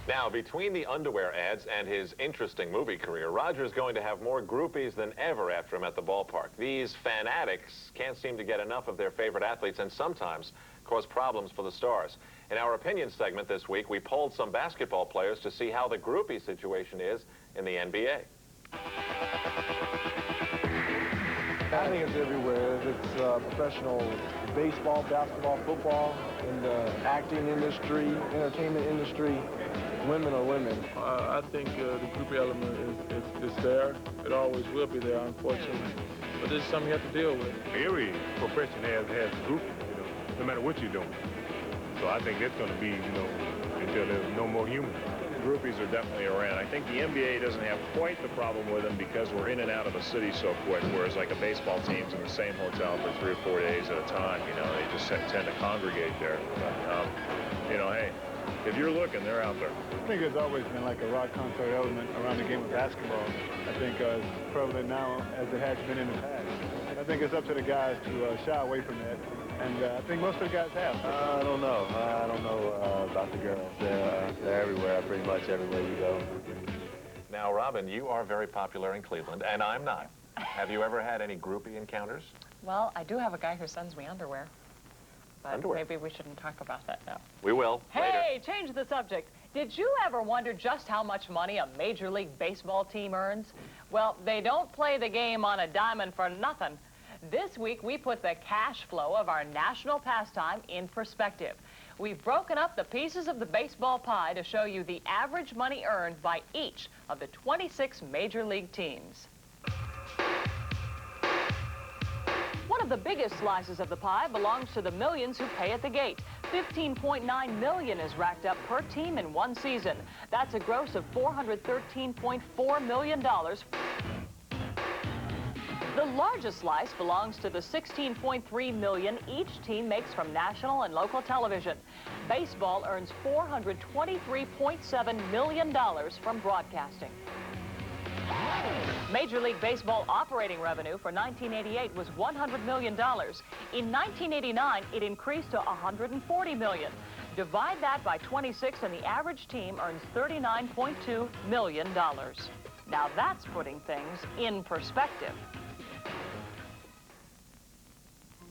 Now, between the underwear ads and his interesting movie career, Roger's going to have more groupies than ever after him at the ballpark. These fanatics can't seem to get enough of their favorite athletes and sometimes cause problems for the stars. In our opinion segment this week, we polled some basketball players to see how the groupie situation is in the NBA. I think it's everywhere. If it's professional baseball, basketball, football, in the acting industry, entertainment industry, women are women. I think the groupie element is there. It always will be there, unfortunately. But this is something you have to deal with. Every profession has groupies, no matter what you're doing. So I think that's going to be, until there's no more humans. groupies are definitely around. I think the NBA doesn't have quite the problem with them because we're in and out of the city so quick, whereas like a baseball team's in the same hotel for 3 or 4 days at a time. You know, they just tend to congregate there. But, you know, hey, if you're looking, they're out there. I think it's always been like a rock concert element around the game of basketball. I think it's prevalent now as it has been in the past. I think it's up to the guys to shy away from that. And I think most of the guys have. I don't know. I don't know about the girls. They're everywhere, pretty much everywhere you go. Now, Robin, you are very popular in Cleveland, and I'm not. Have you ever had any groupie encounters? Well, I do have a guy who sends me underwear. But Underwear? maybe we shouldn't talk about that now. We will. Hey, change the subject. Did you ever wonder just how much money a Major League Baseball team earns? Well, they don't play the game on a diamond for nothing. This week, we put the cash flow of our national pastime in perspective. We've broken up the pieces of the baseball pie to show you the average money earned by each of the 26 Major League teams. One of the biggest slices of the pie belongs to the millions who pay at the gate. $15.9 million is racked up per team in one season. That's a gross of $413.4 million. The largest slice belongs to the $16.3 million each team makes from national and local television. Baseball earns $423.7 million from broadcasting. Major League Baseball operating revenue for 1988 was $100 million. In 1989, it increased to $140 million. Divide that by 26 and the average team earns $39.2 million. Now that's putting things in perspective.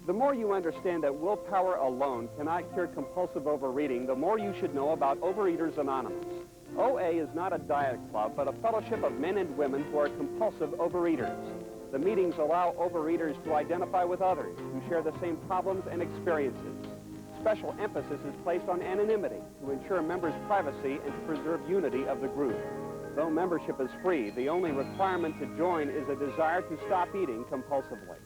The more you understand that willpower alone cannot cure compulsive overeating, the more you should know about Overeaters Anonymous. OA is not a diet club, but a fellowship of men and women who are compulsive overeaters. The meetings allow overeaters to identify with others who share the same problems and experiences. Special emphasis is placed on anonymity to ensure members' privacy and to preserve unity of the group. Though membership is free, the only requirement to join is a desire to stop eating compulsively.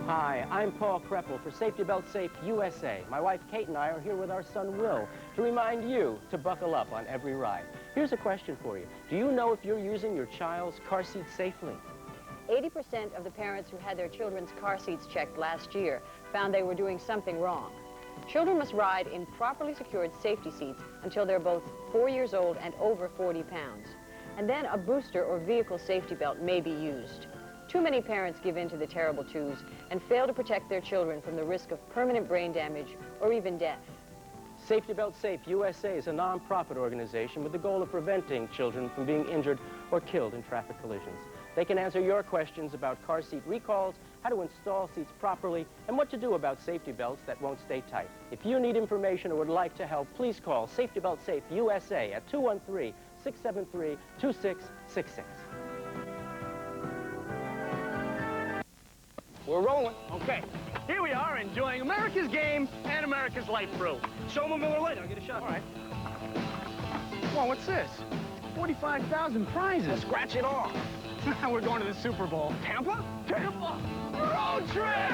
Hi, I'm Paul Kreppel for Safety Belt Safe USA. My wife Kate and I are here with our son Will to remind you to buckle up on every ride. Here's a question for you. Do you know if you're using your child's car seat safely? 80% of the parents who had their children's car seats checked last year found they were doing something wrong. Children must ride in properly secured safety seats until they're both 4 years old and over 40 pounds. And then a booster or vehicle safety belt may be used. Too many parents give in to the terrible twos and fail to protect their children from the risk of permanent brain damage or even death. Safety Belt Safe USA is a non-profit organization with the goal of preventing children from being injured or killed in traffic collisions. They can answer your questions about car seat recalls, how to install seats properly, and what to do about safety belts that won't stay tight. If you need information or would like to help, please call Safety Belt Safe USA at 213-673-2666. We're rolling. Okay. Here we are enjoying America's game and America's life thrill. Show them a Miller Lite. I'll get a shot. All right. Whoa, what's this? 45,000 prizes. Scratch it off. We're going to the Super Bowl. Tampa? Tampa! Road trip!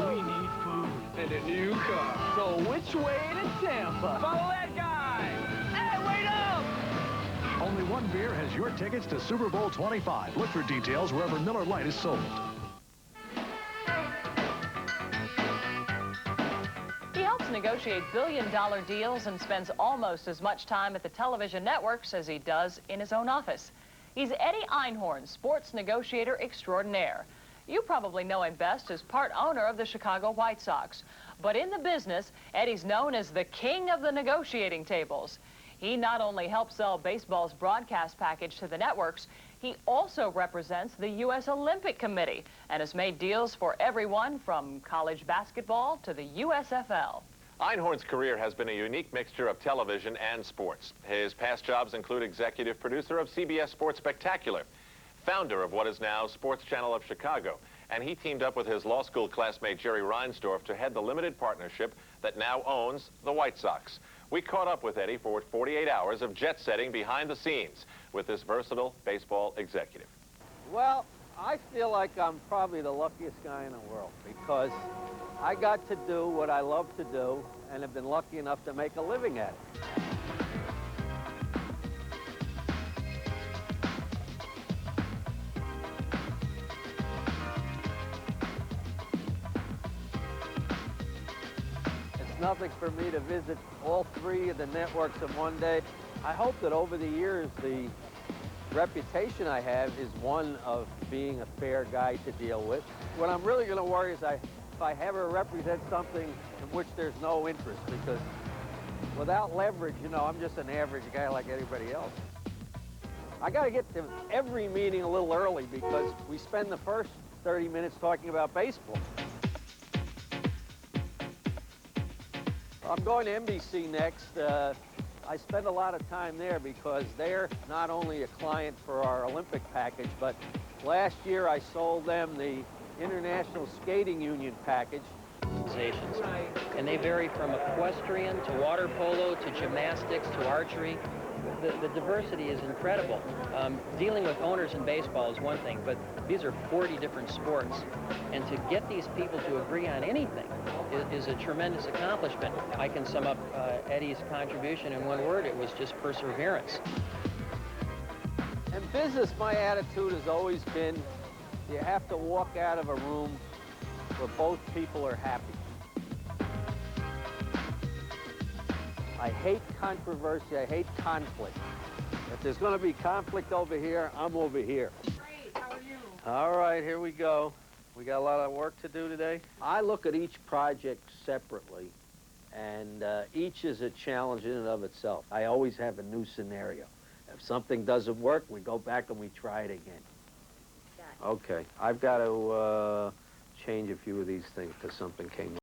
We need food and a new car. So which way to Tampa? Follow that guy. Hey, wait up! Only one beer has your tickets to Super Bowl 25. Look for details wherever Miller Lite is sold. He helps negotiate billion-dollar deals and spends almost as much time at the television networks as he does in his own office. He's Eddie Einhorn, sports negotiator extraordinaire. You probably know him best as part owner of the Chicago White Sox. But in the business, Eddie's known as the king of the negotiating tables. He not only helps sell baseball's broadcast package to the networks, he also represents the U.S. Olympic Committee and has made deals for everyone from college basketball to the USFL. Einhorn's career has been a unique mixture of television and sports. His past jobs include executive producer of CBS Sports Spectacular, founder of what is now Sports Channel of Chicago, and he teamed up with his law school classmate Jerry Reinsdorf to head the limited partnership that now owns the White Sox. We caught up with Eddie for 48 hours of jet setting behind the scenes with this versatile baseball executive. Well, I feel like I'm probably the luckiest guy in the world because I got to do what I love to do and have been lucky enough to make a living at it. It's nothing for me to visit all 3 of the networks in one day. I hope that over the years, the reputation I have is one of being a fair guy to deal with. What I'm really going to worry is if I ever represent something in which there's no interest, because without leverage, you know, I'm just an average guy like anybody else. I got to get to every meeting a little early because we spend the first 30 minutes talking about baseball. I'm going to NBC next. I spend a lot of time there because they're not only a client for our Olympic package, but last year I sold them the International Skating Union package. And they vary from equestrian to water polo to gymnastics to archery. The diversity is incredible. Dealing with owners in baseball is one thing, but these are 40 different sports. And to get these people to agree on anything is a tremendous accomplishment. I can sum up Eddie's contribution in one word. It was just perseverance. In business, my attitude has always been, you have to walk out of a room where both people are happy. I hate controversy, I hate conflict. If there's going to be conflict over here, I'm over here. Great, how are you? All right, here we go. We got a lot of work to do today. I look at each project separately, and each is a challenge in and of itself. I always have a new scenario. If something doesn't work, we go back and we try it again. Okay, I've got to change a few of these things because something came up.